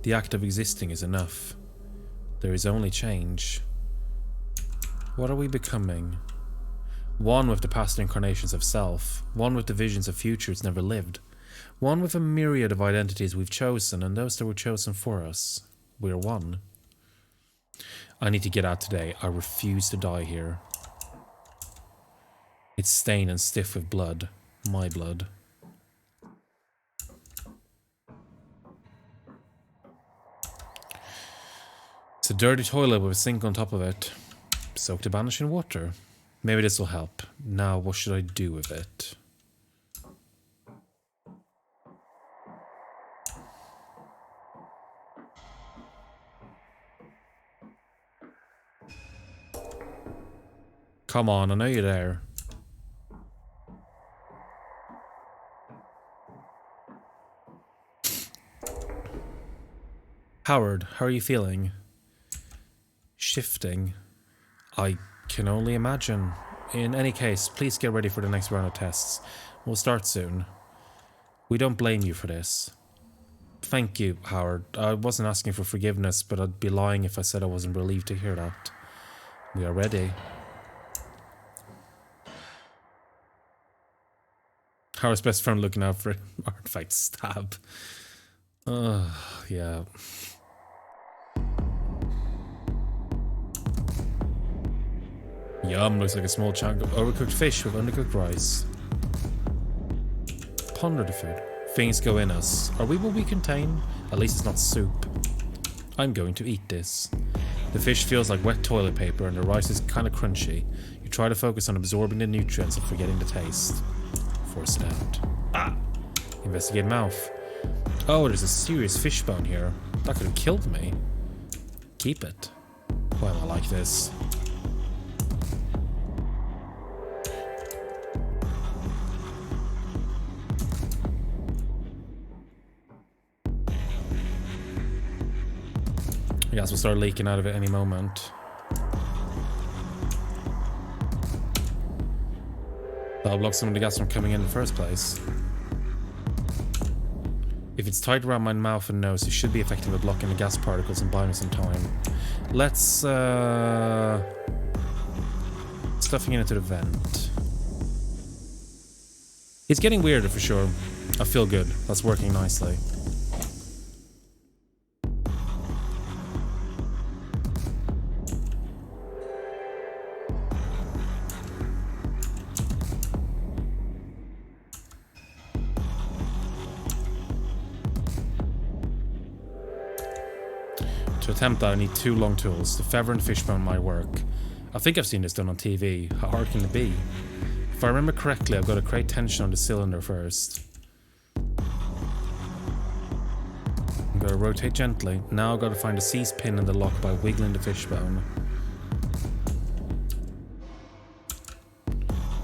The act of existing is enough. There is only change. What are we becoming? One with the past incarnations of self. One with the visions of futures never lived. One with a myriad of identities we've chosen and those that were chosen for us. We're one. I need to get out today. I refuse to die here. It's stained and stiff with blood. My blood. It's a dirty toilet with a sink on top of it. Soaked to banish in water. Maybe this will help. Now, what should I do with it? Come on, I know you're there. Howard, how are you feeling? Shifting. I can only imagine. In any case, please get ready for the next round of tests. We'll start soon. We don't blame you for this. Thank you, Howard. I wasn't asking for forgiveness, but I'd be lying if I said I wasn't relieved to hear that. We are ready. Howard's best friend looking out for an artifact stab. Yeah. Yum, looks like a small chunk of overcooked fish with undercooked rice. Ponder the food. Things go in us. Are we what we contain? At least it's not soup. I'm going to eat this. The fish feels like wet toilet paper and the rice is kind of crunchy. You try to focus on absorbing the nutrients and forgetting the taste. Force it out. Ah! Investigate mouth. Oh, there's a serious fish bone here. That could have killed me. Keep it. Why am I like this? I guess we'll start leaking out of it any moment. That'll block some of the gas from coming in the first place. If it's tight around my mouth and nose, it should be effective at blocking the gas particles and buying me some time. Let's, stuffing it into the vent. It's getting weirder for sure. I feel good. That's working nicely. attempt that, I need 2 long tools. The feather and fishbone might work. I think I've seen this done on TV. How hard can it be? If I remember correctly, I've got to create tension on the cylinder first. I'm going to rotate gently. Now I've got to find the seize pin in the lock by wiggling the fishbone.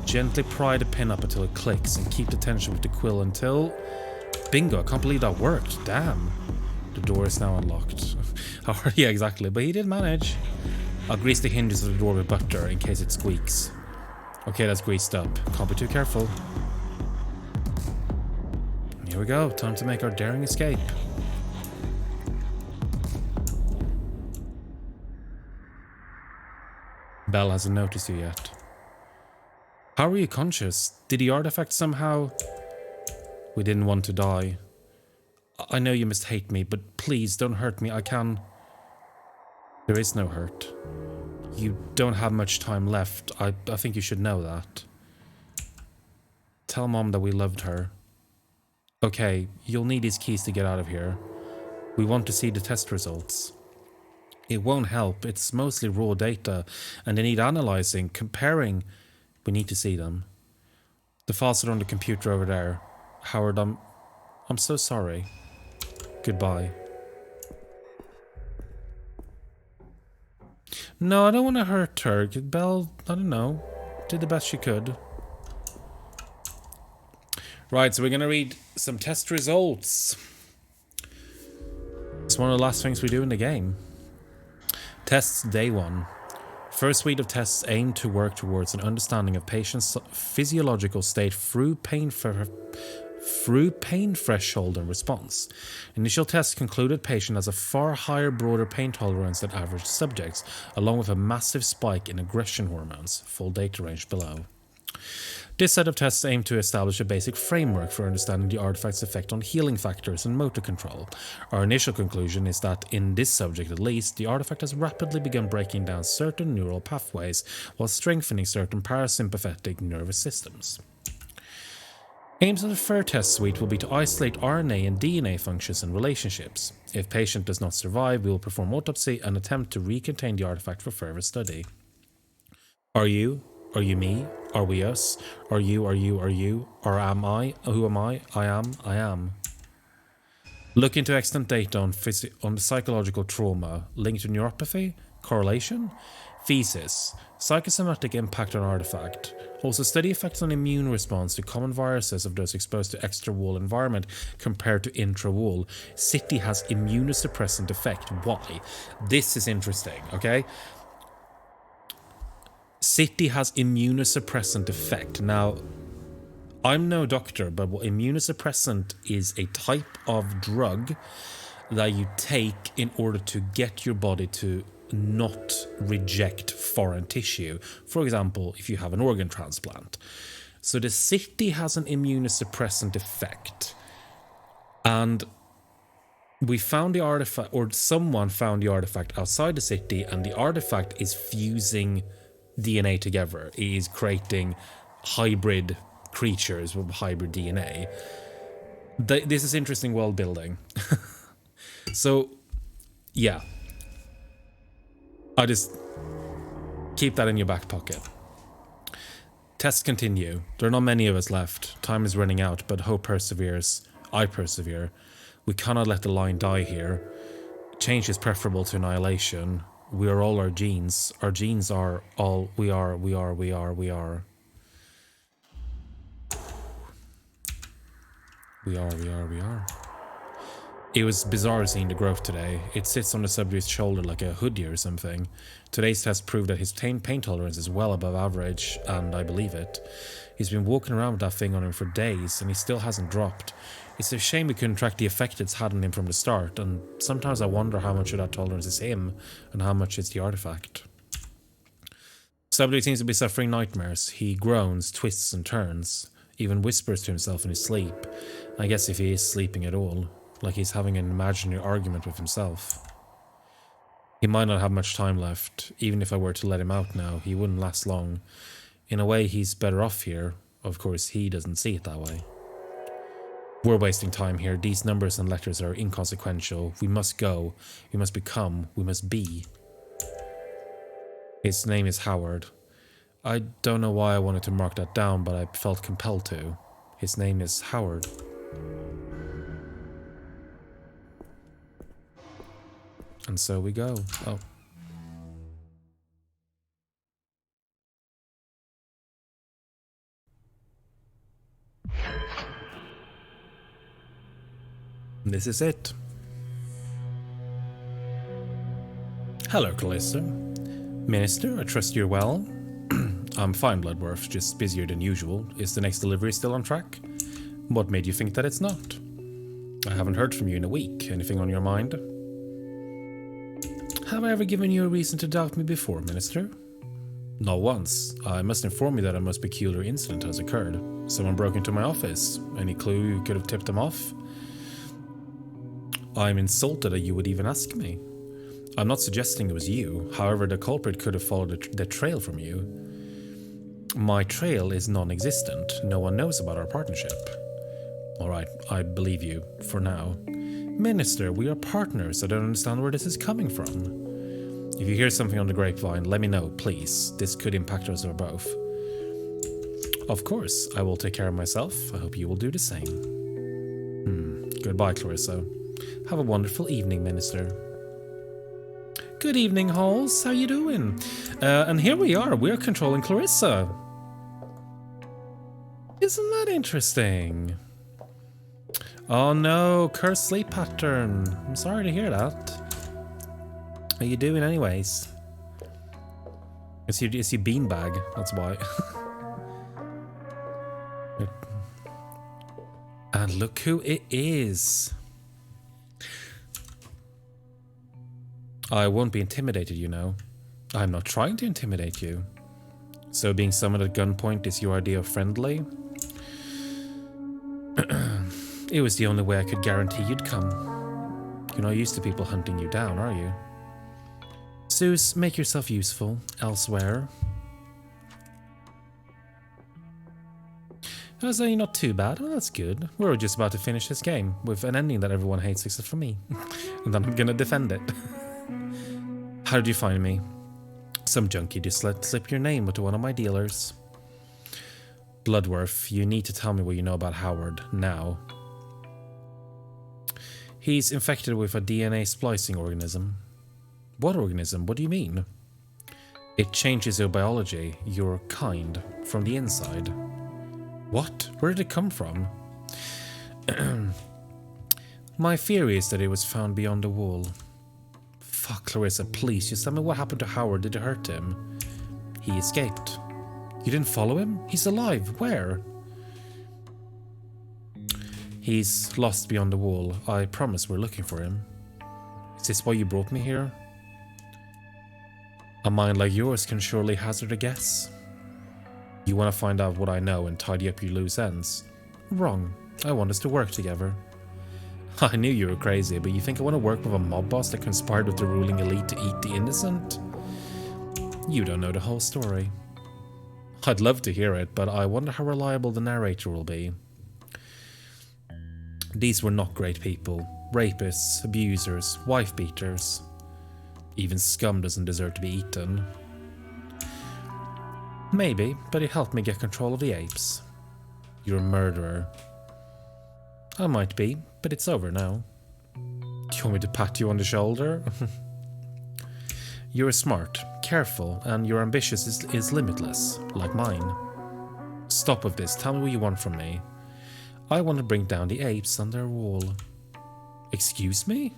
Gently pry the pin up until it clicks and keep the tension with the quill until... Bingo, I can't believe that worked. Damn. The door is now unlocked. Yeah, exactly. But he did manage. I'll grease the hinges of the door with butter in case it squeaks. Okay, that's greased up. Can't be too careful. Here we go. Time to make our daring escape. Belle hasn't noticed you yet. How are you conscious? Did the artifact somehow... We didn't want to die. I know you must hate me, but please don't hurt me. I can... There is no hurt. You don't have much time left. I think you should know that. Tell Mom that we loved her. Okay, you'll need these keys to get out of here. We want to see the test results. It won't help. It's mostly raw data, and they need analyzing, comparing. We need to see them. The files are on the computer over there. Howard, I'm so sorry. Goodbye. No, I don't want to hurt her. Belle, I don't know, did the best she could. Right, so we're going to read some test results. It's one of the last things we do in the game. Tests day 1. First suite of tests aim to work towards an understanding of patient's physiological state through pain threshold and response. Initial tests concluded patient has a far higher, broader pain tolerance than average subjects, along with a massive spike in aggression hormones. Full data range below. This set of tests aim to establish a basic framework for understanding the artifact's effect on healing factors and motor control. Our initial conclusion is that, in this subject at least, the artifact has rapidly begun breaking down certain neural pathways while strengthening certain parasympathetic nervous systems. Aims of the third test suite will be to isolate RNA and DNA functions and relationships. If patient does not survive, we will perform autopsy and attempt to recontain the artifact for further study. Are you? Are you me? Are we us? Are you? Are you? Are you? Or am I? Who am I? I am. I am. Look into extant data on the psychological trauma linked to neuropathy, correlation, thesis, psychosomatic impact on artifact. Also study effects on immune response to common viruses of those exposed to extra-wall environment compared to intra-wall. City has immunosuppressant effect. Why? This is interesting, okay? City has immunosuppressant effect. Now, I'm no doctor, but what immunosuppressant is a type of drug that you take in order to get your body to not reject foreign tissue. For example, if you have an organ transplant. So the city has an immunosuppressant effect. And we found the artifact, or someone found the artifact outside the city, and the artifact is fusing DNA together. It is creating hybrid creatures with hybrid DNA. This is interesting world building. So, yeah. I just keep that in your back pocket. Tests continue. There are not many of us left. Time is running out, but hope perseveres. I persevere. We cannot let the line die here. Change is preferable to annihilation. We are all our genes. Our genes are all we are, we are, we are, we are. We are, we are, we are. It was bizarre seeing the growth today. It sits on the subject's shoulder like a hoodie or something. Today's test proved that his pain tolerance is well above average, and I believe it. He's been walking around with that thing on him for days, and he still hasn't dropped. It's a shame we couldn't track the effect it's had on him from the start, and sometimes I wonder how much of that tolerance is him, and how much is the artifact. Subject seems to be suffering nightmares. He groans, twists and turns, even whispers to himself in his sleep. I guess if he is sleeping at all, like he's having an imaginary argument with himself. He might not have much time left. Even if I were to let him out now, he wouldn't last long. In a way, he's better off here. Of course, he doesn't see it that way. We're wasting time here. These numbers and letters are inconsequential. We must go. We must become. We must be. His name is Howard. I don't know why I wanted to mark that down, but I felt compelled to. His name is Howard. And so we go. Oh. This is it. Hello, Callisto. Minister, I trust you're well. I'm fine, Bloodworth, just busier than usual. Is the next delivery still on track? What made you think that it's not? I haven't heard from you in a week. Anything on your mind? Have I ever given you a reason to doubt me before, Minister? Not once. I must inform you that a most peculiar incident has occurred. Someone broke into my office. Any clue you could have tipped them off? I'm insulted that you would even ask me. I'm not suggesting it was you. However, the culprit could have followed the trail from you. My trail is non-existent. No one knows about our partnership. Alright, I believe you, for now. Minister, we are partners. I don't understand where this is coming from. If you hear something on the grapevine, let me know, please. This could impact us or both. Of course, I will take care of myself. I hope you will do the same. Goodbye, Clarissa. Have a wonderful evening, Minister. Good evening, Halls. How you doing? And here we are. We're controlling Clarissa. Isn't that interesting? Oh no, cursed sleep pattern. I'm sorry to hear that. How you doing anyways? It's your beanbag, that's why. And look who it is. I won't be intimidated, you know. I'm not trying to intimidate you. So being summoned at gunpoint is your idea of friendly? It was the only way I could guarantee you'd come. You're not used to people hunting you down, are you? Zeus, make yourself useful elsewhere. That's actually not too bad. Well, that's good. We're just about to finish this game with an ending that everyone hates except for me. And then I'm gonna defend it. How did you find me? Some junkie just let slip your name to one of my dealers. Bloodworth, you need to tell me what you know about Howard, now. He's infected with a DNA splicing organism. What organism? What do you mean? It changes your biology, your kind, from the inside. What? Where did it come from? My theory is that it was found beyond the wall. Fuck, Clarissa, please, just tell me what happened to Howard. Did it hurt him? He escaped. You didn't follow him? He's alive. Where? He's lost beyond the wall. I promise we're looking for him. Is this why you brought me here? A mind like yours can surely hazard a guess. You want to find out what I know and tidy up your loose ends? Wrong. I want us to work together. I knew you were crazy, but you think I want to work with a mob boss that conspired with the ruling elite to eat the innocent? You don't know the whole story. I'd love to hear it, but I wonder how reliable the narrator will be. These were not great people. Rapists, abusers, wife-beaters. Even scum doesn't deserve to be eaten. Maybe, but it helped me get control of the apes. You're a murderer. I might be, but it's over now. Do you want me to pat you on the shoulder? You're smart, careful, and your ambition is limitless, like mine. Stop with this. Tell me what you want from me. I want to bring down the apes on their wall. Excuse me?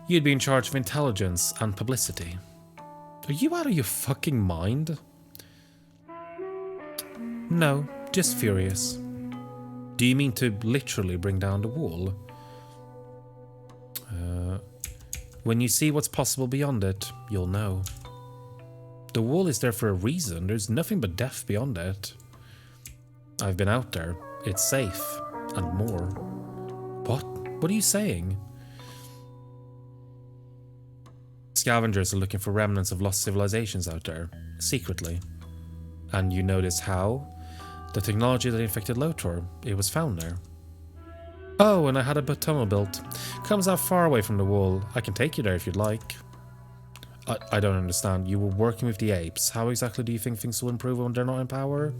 You'd be in charge of intelligence and publicity. Are you out of your fucking mind? No, just furious. Do you mean to literally bring down the wall? When you see what's possible beyond it, you'll know. The wall is there for a reason. There's nothing but death beyond it. I've been out there. It's safe. And more. What? What are you saying? Scavengers are looking for remnants of lost civilizations out there, secretly. And you know this how? The technology that infected Lotor, it was found there. Oh, and I had a tunnel built. Comes out far away from the wall. I can take you there if you'd like. I don't understand. You were working with the apes. How exactly do you think things will improve when they're not in power?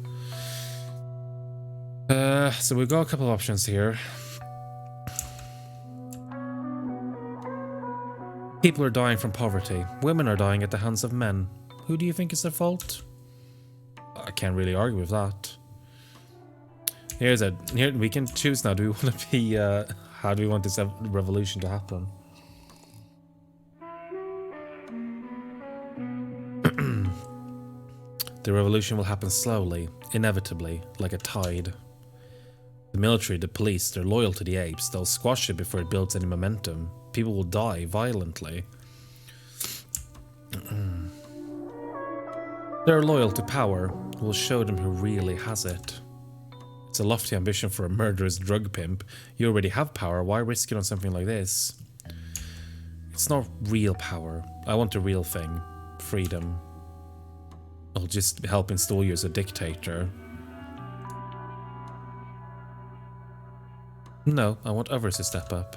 So we've got a couple of options here. People are dying from poverty. Women are dying at the hands of men. Who do you think is their fault? I can't really argue with that. Here we can choose now. Do we want to be? How do we want this revolution to happen? The revolution will happen slowly, inevitably, like a tide. The military, the police, they're loyal to the apes. They'll squash it before it builds any momentum. People will die violently. They're loyal to power. We'll show them who really has it. It's a lofty ambition for a murderous drug pimp. You already have power. Why risk it on something like this? It's not real power. I want the real thing. Freedom. I'll just help install you as a dictator. No, I want others to step up.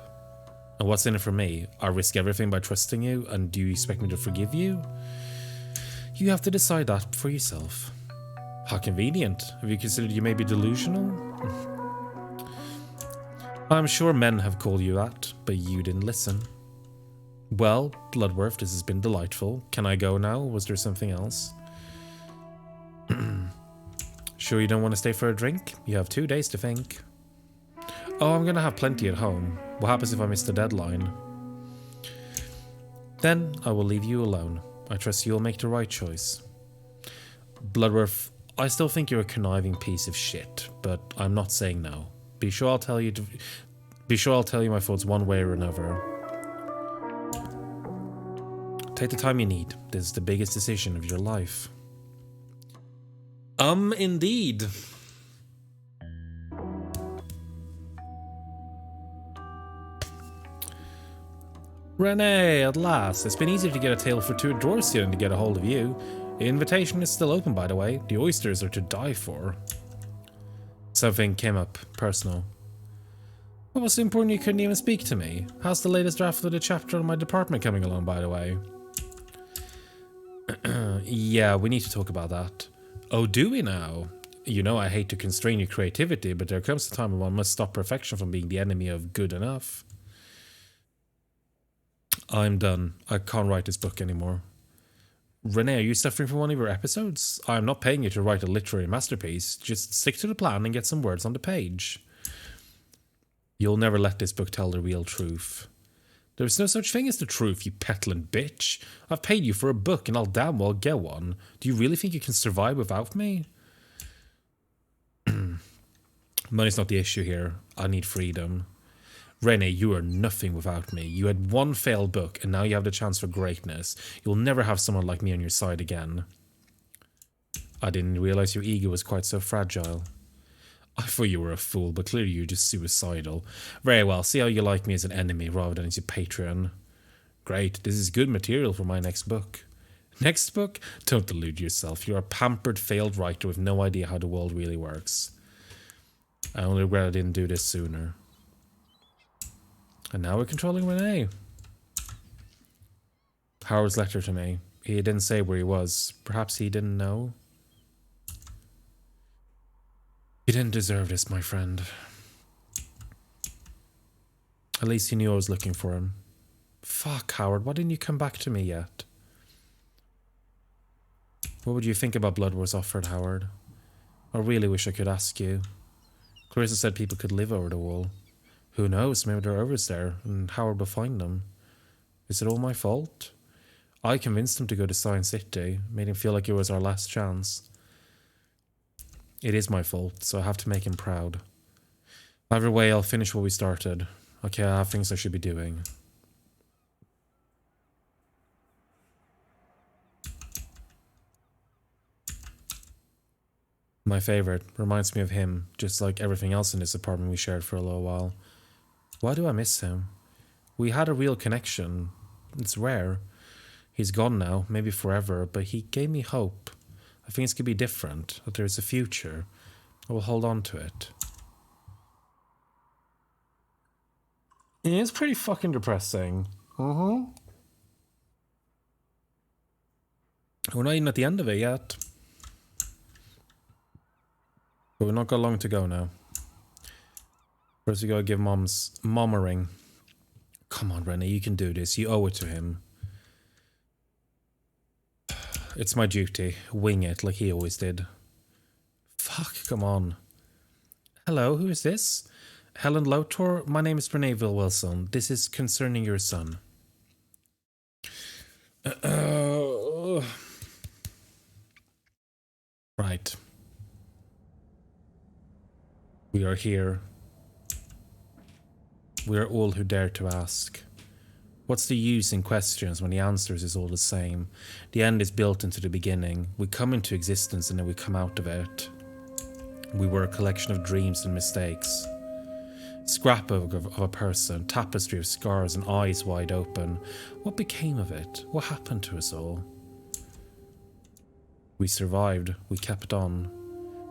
And what's in it for me? I risk everything by trusting you, and do you expect me to forgive you? You have to decide that for yourself. How convenient. Have you considered you may be delusional? I'm sure men have called you that, but you didn't listen. Well, Bloodworth, this has been delightful. Can I go now, or was there something else? Sure you don't want to stay for a drink? You have 2 days to think. Oh, I'm gonna have plenty at home. What happens if I miss the deadline? Then I will leave you alone. I trust you'll make the right choice. Bloodworth, I still think you're a conniving piece of shit, but I'm not saying no. Be sure I'll tell you my thoughts one way or another. Take the time you need. This is the biggest decision of your life. Indeed. Renee, at last. It's been easier to get a tale for two dwarfs than to get a hold of you. The invitation is still open, by the way. The oysters are to die for. Something came up, personal. What was so important you couldn't even speak to me? How's the latest draft of the chapter on my department coming along, by the way? Yeah, we need to talk about that. Oh, do we now? You know I hate to constrain your creativity, but there comes a time when one must stop perfection from being the enemy of good enough. I'm done. I can't write this book anymore. Renee, are you suffering from one of your episodes? I'm not paying you to write a literary masterpiece. Just stick to the plan and get some words on the page. You'll never let this book tell the real truth. There's no such thing as the truth, you petulant bitch. I've paid you for a book and I'll damn well get one. Do you really think you can survive without me? Money's not the issue here. I need freedom. Renee, you are nothing without me. You had one failed book and now you have the chance for greatness. You'll never have someone like me on your side again. I didn't realize your ego was quite so fragile. I thought you were a fool, but clearly you're just suicidal. Very well, see how you like me as an enemy rather than as your patron. Great, this is good material for my next book. Next book? Don't delude yourself. You're a pampered, failed writer with no idea how the world really works. I only regret I didn't do this sooner. And now we're controlling Renee. Howard's letter to me. He didn't say where he was. Perhaps he didn't know. You didn't deserve this, my friend. At least he knew I was looking for him. Fuck, Howard, why didn't you come back to me yet? What would you think about Bloodworth's offer, Howard? I really wish I could ask you. Clarissa said people could live over the wall. Who knows, maybe there are others there, and Howard will find them. Is it all my fault? I convinced him to go to Science City, made him feel like it was our last chance. It is my fault, so I have to make him proud. Either way, I'll finish what we started. Okay, I have things I should be doing. My favorite. Reminds me of him, just like everything else in this apartment we shared for a little while. Why do I miss him? We had a real connection. It's rare. He's gone now, maybe forever, but he gave me hope. Things could be different, that there's a future. I will hold on to it. It's pretty fucking depressing. We're not even at the end of it yet. But we've not got long to go now. First we gotta give Mom a ring. Come on, Rennie, you can do this. You owe it to him. It's my duty. Wing it like he always did. Fuck, come on. Hello, who is this? Helen Lotor? My name is Reneville Wilson. This is concerning your son. Right. We are here. We are all who dare to ask. What's the use in questions when the answers is all the same? The end is built into the beginning. We come into existence and then we come out of it. We were a collection of dreams and mistakes. Scrapbook of a person, tapestry of scars and eyes wide open. What became of it? What happened to us all? We survived. We kept on.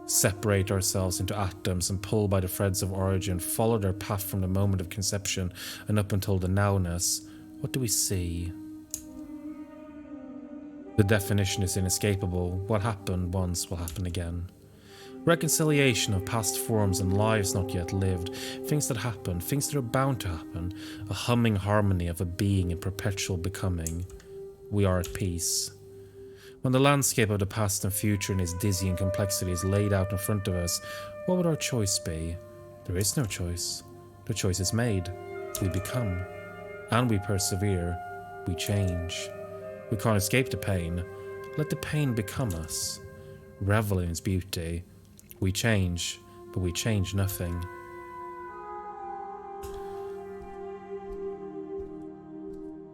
Separate ourselves into atoms and pull by the threads of origin, follow their path from the moment of conception and up until the nowness. What do we see? The definition is inescapable. What happened once will happen again. Reconciliation of past forms and lives not yet lived. Things that happen, things that are bound to happen. A humming harmony of a being in perpetual becoming. We are at peace. When the landscape of the past and future in its dizzying complexity is laid out in front of us, what would our choice be? There is no choice. The choice is made. We become. And we persevere. We change. We can't escape the pain. Let the pain become us. Revel in its beauty. We change, but we change nothing.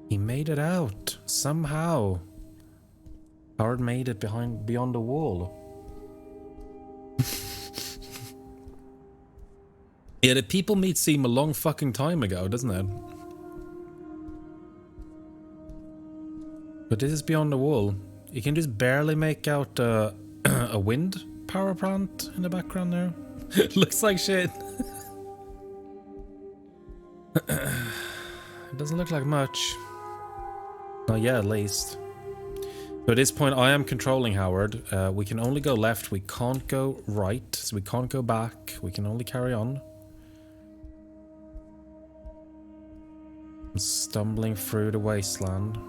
He made it out, somehow. Howard made it beyond the wall. Yeah, the people meet seem a long fucking time ago, doesn't it? But this is beyond the wall. You can just barely make out a wind power plant in the background there. Looks like shit. It doesn't look like much. Not yet, at least. So at this point, I am controlling Howard. We can only go left. We can't go right. So we can't go back. We can only carry on. I'm stumbling through the wasteland.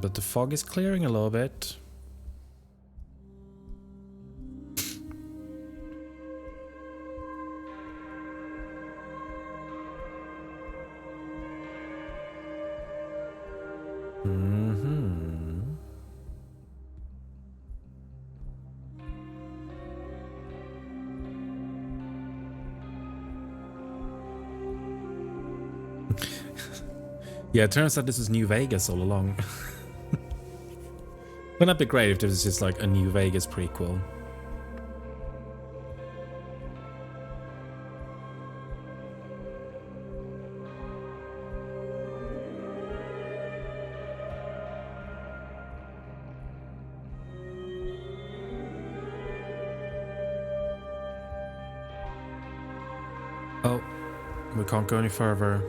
But the fog is clearing a little bit. Yeah, it turns out this is New Vegas all along. Wouldn't that be great if this was just like a New Vegas prequel? Oh, we can't go any further.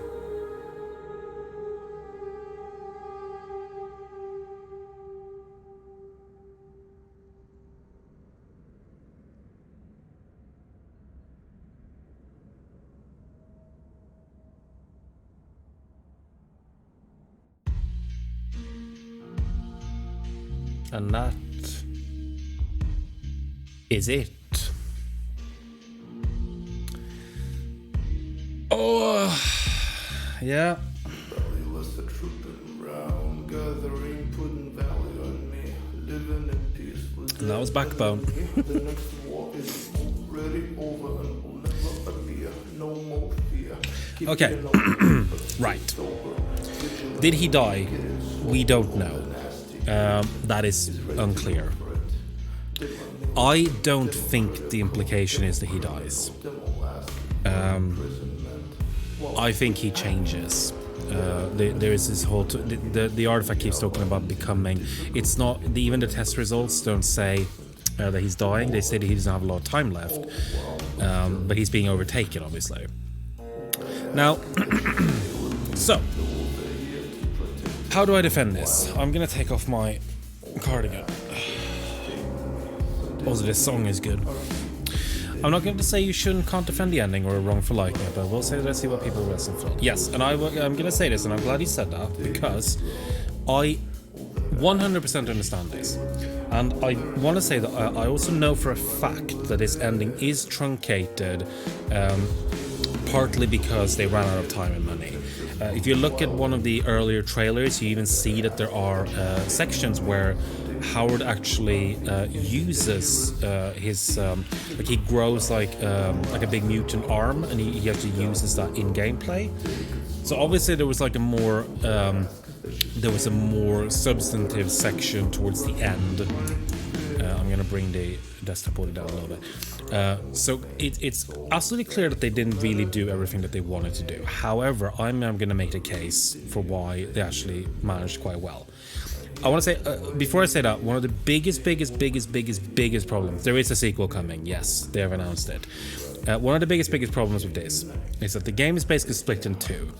And that is it. Oh, yeah. Valley was the trooping round, gathering, putting value on me, living in peace with And that was Backbone. The next war is already over and will never appear. No more fear. Okay. Right. Did he die? We don't know. That is unclear. I don't think the implication is that he dies. I think he changes. there is this whole the artifact keeps talking about becoming. It's not even the test results don't say that he's dying. They say that he doesn't have a lot of time left, but he's being overtaken, obviously. Now, so how do I defend this? I'm gonna take off my cardigan. Also, this song is good. I'm not going to say you can't defend the ending or are wrong for liking it, but we'll say let's see what people listen for. Yes, and I'm going to say this, and I'm glad you said that, because I 100% understand this. And I want to say that I also know for a fact that this ending is truncated, partly because they ran out of time and money. If you look at one of the earlier trailers, you even see that there are sections where Howard actually uses his like he grows like a big mutant arm, and he actually uses that in gameplay. So obviously there was like a more substantive section towards the end. I'm gonna bring the desktop order down a little bit. So it's absolutely clear that they didn't really do everything that they wanted to do. However, I'm gonna make a case for why they actually managed quite well. I want to say, before I say that, one of the biggest problems, there is a sequel coming, yes, they have announced it. One of the biggest problems with this is that the game is basically split in two,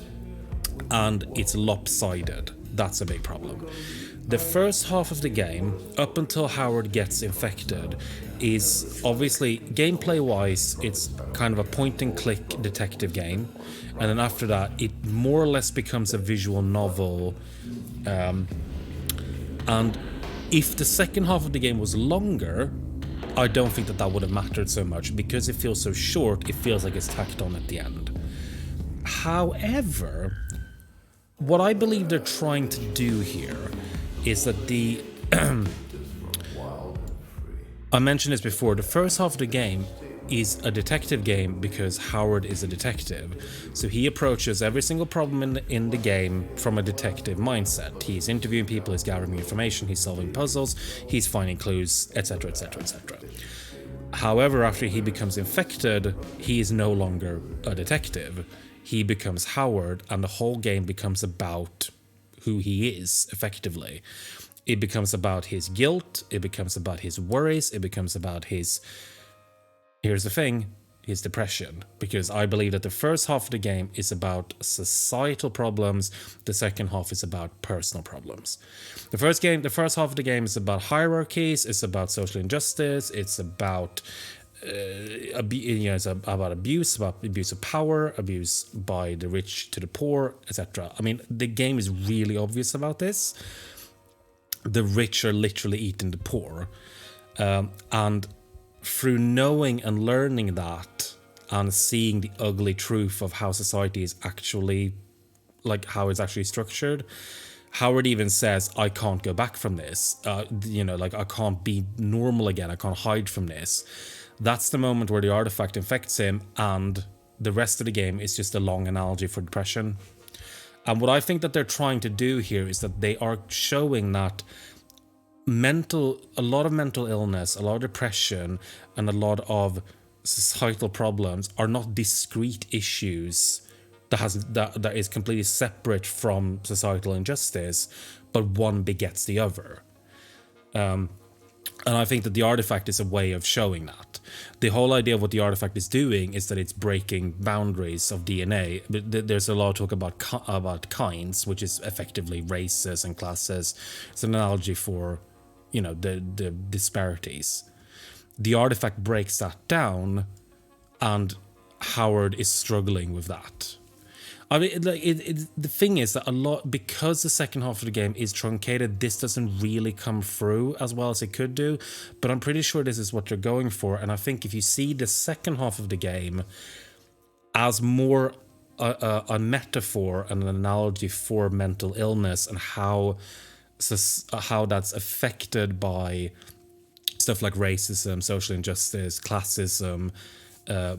and it's lopsided. That's a big problem. The first half of the game, up until Howard gets infected, is obviously, gameplay-wise, it's kind of a point-and-click detective game, and then after that, it more or less becomes a visual novel. And if the second half of the game was longer, I don't think that would have mattered so much, because it feels so short, it feels like it's tacked on at the end. However, what I believe they're trying to do here is that I mentioned this before, the first half of the game is a detective game because Howard is a detective. So he approaches every single problem in the game from a detective mindset. He's interviewing people, he's gathering information, he's solving puzzles, he's finding clues, etc, etc, etc. However, after he becomes infected, he is no longer a detective. He becomes Howard, and the whole game becomes about who he is, effectively. It becomes about his guilt, it becomes about his worries, it becomes about his... Here's the thing, his depression. Because I believe that the first half of the game is about societal problems, the second half is about personal problems. The first half of the game is about hierarchies, it's about social injustice, it's about about abuse of power, abuse by the rich to the poor, etc. I mean, the game is really obvious about this. The rich are literally eating the poor, and through knowing and learning that and seeing the ugly truth of how society is actually, like how it's actually structured, Howard even says, I can't go back from this. Like I can't be normal again. I can't hide from this. That's the moment where the artifact infects him, and the rest of the game is just a long analogy for depression. And what I think that they're trying to do here is that they are showing that a lot of mental illness, a lot of depression, and a lot of societal problems are not discrete issues that is completely separate from societal injustice, but one begets the other. And I think that the artifact is a way of showing that. The whole idea of what the artifact is doing is that it's breaking boundaries of DNA. But there's a lot of talk about kinds, which is effectively races and classes. It's an analogy for, the disparities. The artifact breaks that down, and Howard is struggling with that. I mean, the thing is that because the second half of the game is truncated, this doesn't really come through as well as it could do, but I'm pretty sure this is what they're going for, and I think if you see the second half of the game as more a metaphor and an analogy for mental illness and how that's affected by stuff like racism, social injustice, classism,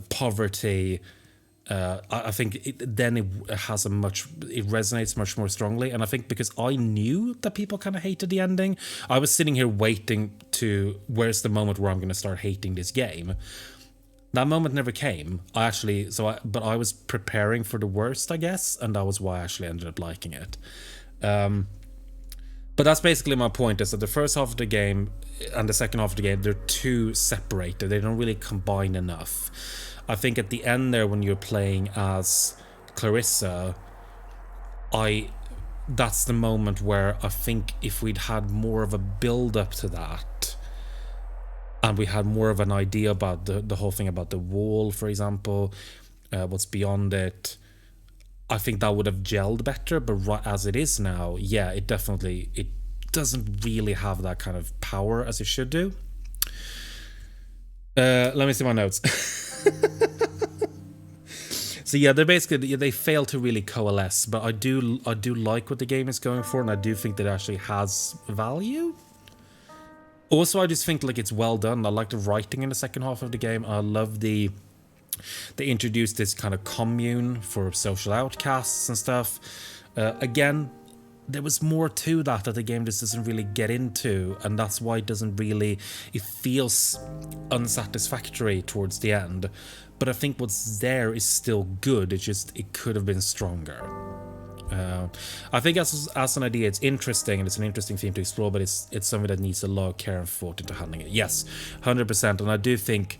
poverty, I think it resonates much more strongly. And I think because I knew that people kind of hated the ending, I was sitting here waiting to, where's the moment where I'm going to start hating this game? that moment never came. But I was preparing for the worst, I guess, and that was why I actually ended up liking it. But that's basically my point, is that the first half of the game and the second half of the game, they're too separated. They don't really combine enough. I think at the end there, when you're playing as Clarissa, that's the moment where I think if we'd had more of a build up to that, and we had more of an idea about the whole thing about the wall, for example, what's beyond it, I think that would have gelled better. But right as it is now, yeah, it doesn't really have that kind of power as it should do. Let me see my notes. So yeah, they fail to really coalesce, but I do like what the game is going for, and I do think that it actually has value. Also, I just think like it's well done. I like the writing in the second half of the game. I love they introduced this kind of commune for social outcasts and stuff. Again, there was more to that the game just doesn't really get into, and that's why it feels unsatisfactory towards the end. But I think what's there is still good. It could have been stronger. I think as an idea, it's interesting, and it's an interesting theme to explore, but it's something that needs a lot of care and thought into handling it. Yes, 100%. And I do think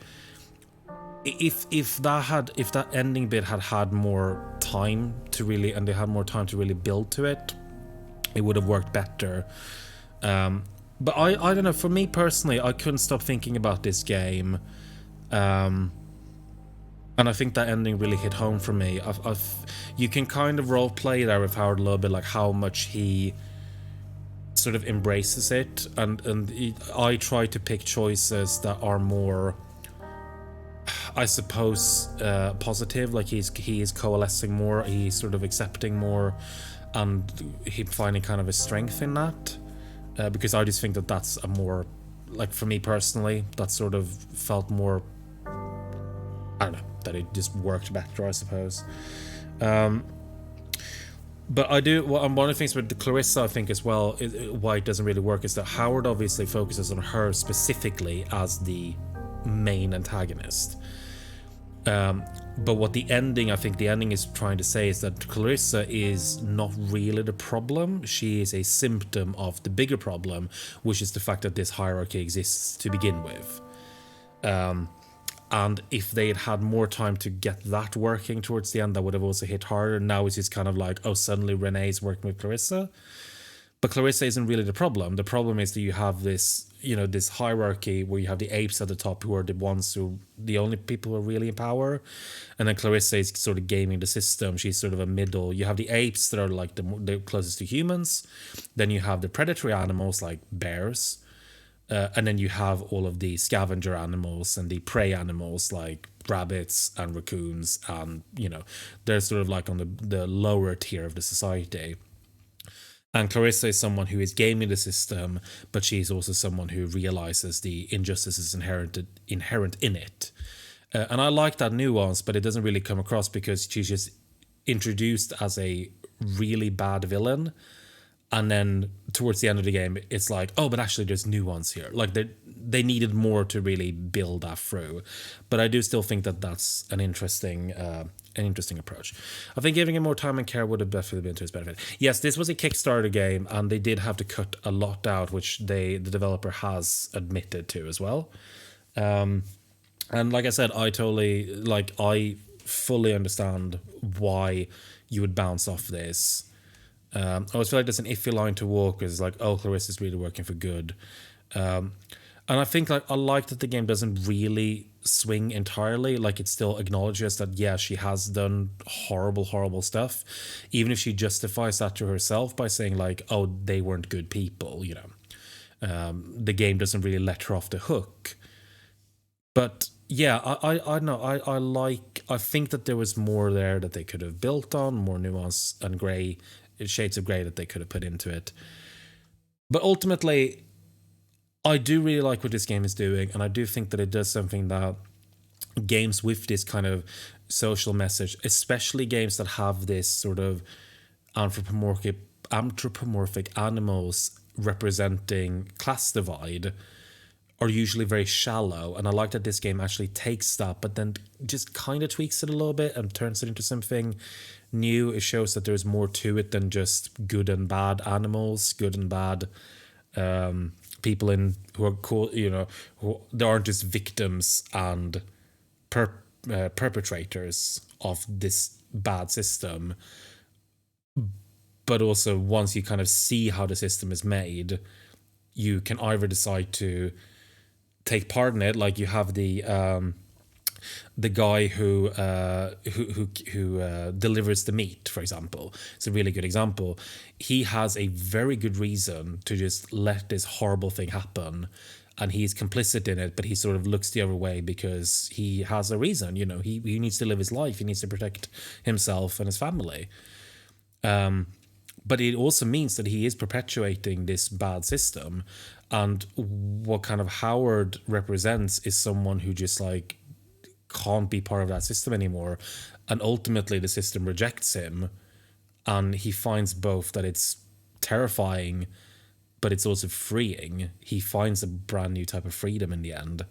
if that ending bit had more time to really, and they had more time to really build to it, it would have worked better. But I don't know. For me personally, I couldn't stop thinking about this game. And I think that ending really hit home for me. You can kind of role play there with Howard a little bit, like how much he sort of embraces it, and I try to pick choices that are more, I suppose, positive. Like he is coalescing more, he's sort of accepting more, and he finding kind of a strength in that. Because I just think that that's a more, like for me personally, that sort of felt more, I don't know, that it just worked better, I suppose. But I do, well, one of the things with the Clarissa, I think as well, why it doesn't really work is that Howard obviously focuses on her specifically as the main antagonist. But what the ending is trying to say is that Clarissa is not really the problem. She is a symptom of the bigger problem, which is the fact that this hierarchy exists to begin with. And if they had more time to get that working towards the end, that would have also hit harder. Now it's just kind of like, oh, suddenly Renee's working with Clarissa. But Clarissa isn't really the problem. The problem is that you have this, this hierarchy where you have the apes at the top who are the only people who are really in power. And then Clarissa is sort of gaming the system. She's sort of a middle. You have the apes that are like the closest to humans. Then you have the predatory animals like bears. And then you have all of the scavenger animals and the prey animals like rabbits and raccoons, and they're sort of like on the lower tier of the society. And Clarissa is someone who is gaming the system, but she's also someone who realizes the injustices inherent in it. And I like that nuance, but it doesn't really come across because she's just introduced as a really bad villain. And then towards the end of the game, it's like, oh, but actually there's nuance here. Like they needed more to really build that through. But I do still think that that's an interesting approach. I think giving him more time and care would have definitely been to his benefit. Yes, this was a Kickstarter game, and they did have to cut a lot out, which the developer has admitted to as well. And like I said, I fully understand why you would bounce off this. I always feel like there's an iffy line to walk, because it's like, oh, Clarissa's really working for good. And I think I like that the game doesn't really swing entirely. Like, it still acknowledges that, yeah, she has done horrible stuff, even if she justifies that to herself by saying like, oh, they weren't good people, the game doesn't really let her off the hook. But yeah, I know, I think that there was more there that they could have built on, more nuance and shades of grey that they could have put into it. But ultimately, I do really like what this game is doing, and I do think that it does something that games with this kind of social message, especially games that have this sort of anthropomorphic animals representing class divide, are usually very shallow, and I like that this game actually takes that but then just kind of tweaks it a little bit and turns it into something new. It shows that there's more to it than just good and bad animals, good and bad people in who are cool, who they aren't just victims and perpetrators of this bad system, but also once you kind of see how the system is made, you can either decide to take part in it, like you have the guy who delivers the meat, for example. It's a really good example. He has a very good reason to just let this horrible thing happen, and he's complicit in it, but he sort of looks the other way because he has a reason. He needs to live his life. He needs to protect himself and his family. But it also means that he is perpetuating this bad system. And what kind of Howard represents is someone who just like can't be part of that system anymore. And ultimately the system rejects him. And he finds both that it's terrifying, but it's also freeing. He finds a brand new type of freedom in the end.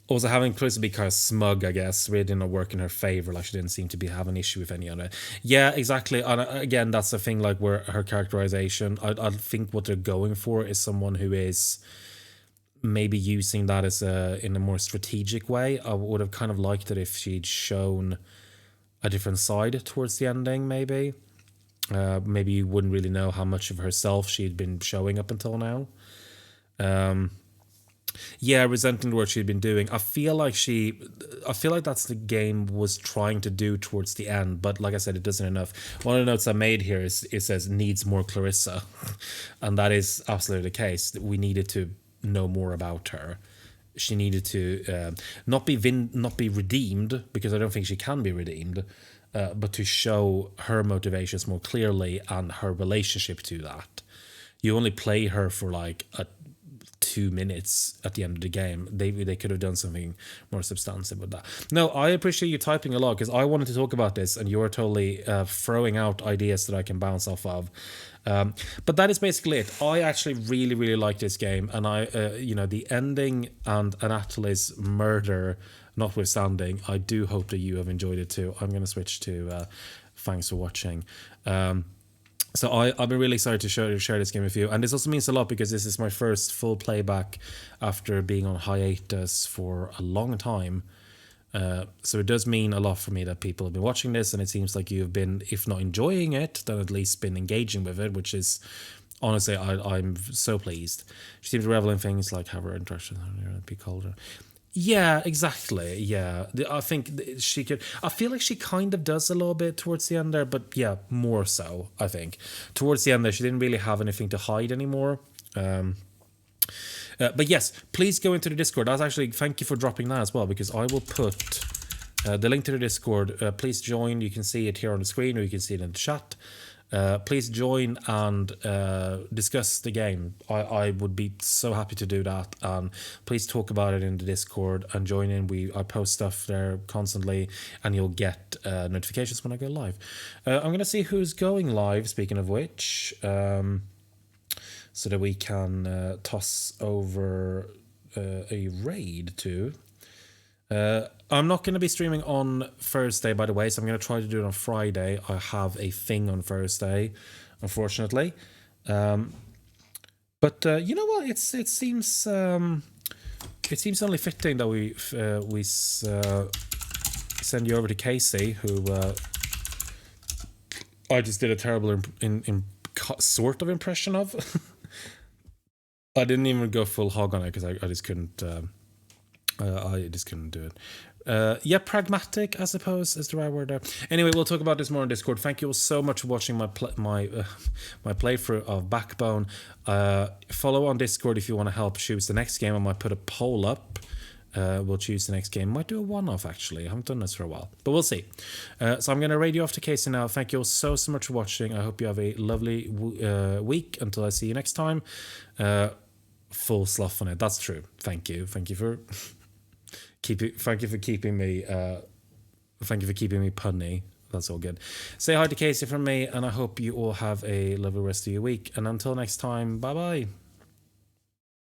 Also, having Clarissa be kind of smug, I guess, really didn't work in her favor. Like, she didn't seem to have an issue with any of it. Yeah, exactly. And again, that's the thing, like, where her characterization, I think what they're going for is someone who is maybe using that as in a more strategic way. I would have kind of liked it if she'd shown a different side towards the ending, maybe. Maybe you wouldn't really know how much of herself she'd been showing up until now. Yeah, resenting what she'd been doing. I feel like that's the game was trying to do towards the end, but like I said, it doesn't enough. One of the notes I made here is it says needs more Clarissa, and that is absolutely the case. We needed to know more about her. She needed to not be redeemed, because I don't think she can be redeemed, but to show her motivations more clearly and her relationship to that. You only play her for like 2 minutes at the end of the game. They could have done something more substantive with that. No, I appreciate you typing a lot, because I wanted to talk about this and you're totally throwing out ideas that I can bounce off of. But that is basically it. I actually really, really like this game, and I, the ending and Anatoly's murder notwithstanding, I do hope that you have enjoyed it too. I'm going to switch to thanks for watching. So I've been really excited to share this game with you, and this also means a lot because this is my first full playback after being on hiatus for a long time. So it does mean a lot for me that people have been watching this, and it seems like you've been, if not enjoying it, then at least been engaging with it, which is honestly, I'm so pleased. She seems to revel in things like have her interactions be colder. Yeah, exactly. Yeah, I think she could. I feel like she kind of does a little bit towards the end there, but yeah, more so. I think towards the end there, she didn't really have anything to hide anymore. But yes, please go into the Discord. That's actually, thank you for dropping that as well, because I will put the link to the Discord. Please join. You can see it here on the screen, or you can see it in the chat. Please join and discuss the game. I would be so happy to do that. Please talk about it in the Discord and join in. I post stuff there constantly, and you'll get notifications when I go live. I'm going to see who's going live, speaking of which, so that we can toss over a raid to. I'm not going to be streaming on Thursday, by the way, so I'm going to try to do it on Friday. I have a thing on Thursday, unfortunately. But you know what? It seems only fitting that we send you over to Casey, who I just did a terrible sort of impression of. I didn't even go full hog on it because I just couldn't. I just couldn't do it. Yeah, pragmatic, I suppose, is the right word there. Anyway, we'll talk about this more on Discord. Thank you all so much for watching my playthrough of Backbone. Follow on Discord if you want to help choose the next game. I might put a poll up. We'll choose the next game. Might do a one-off, actually. I haven't done this for a while, but we'll see. So I'm going to raid you off to Casey now. Thank you all so much for watching. I hope you have a lovely week until I see you next time. Full slough on it. That's true. Thank you for... Thank you for keeping me punny. That's all good. Say hi to Casey from me, and I hope you all have a lovely rest of your week. And until next time, bye bye.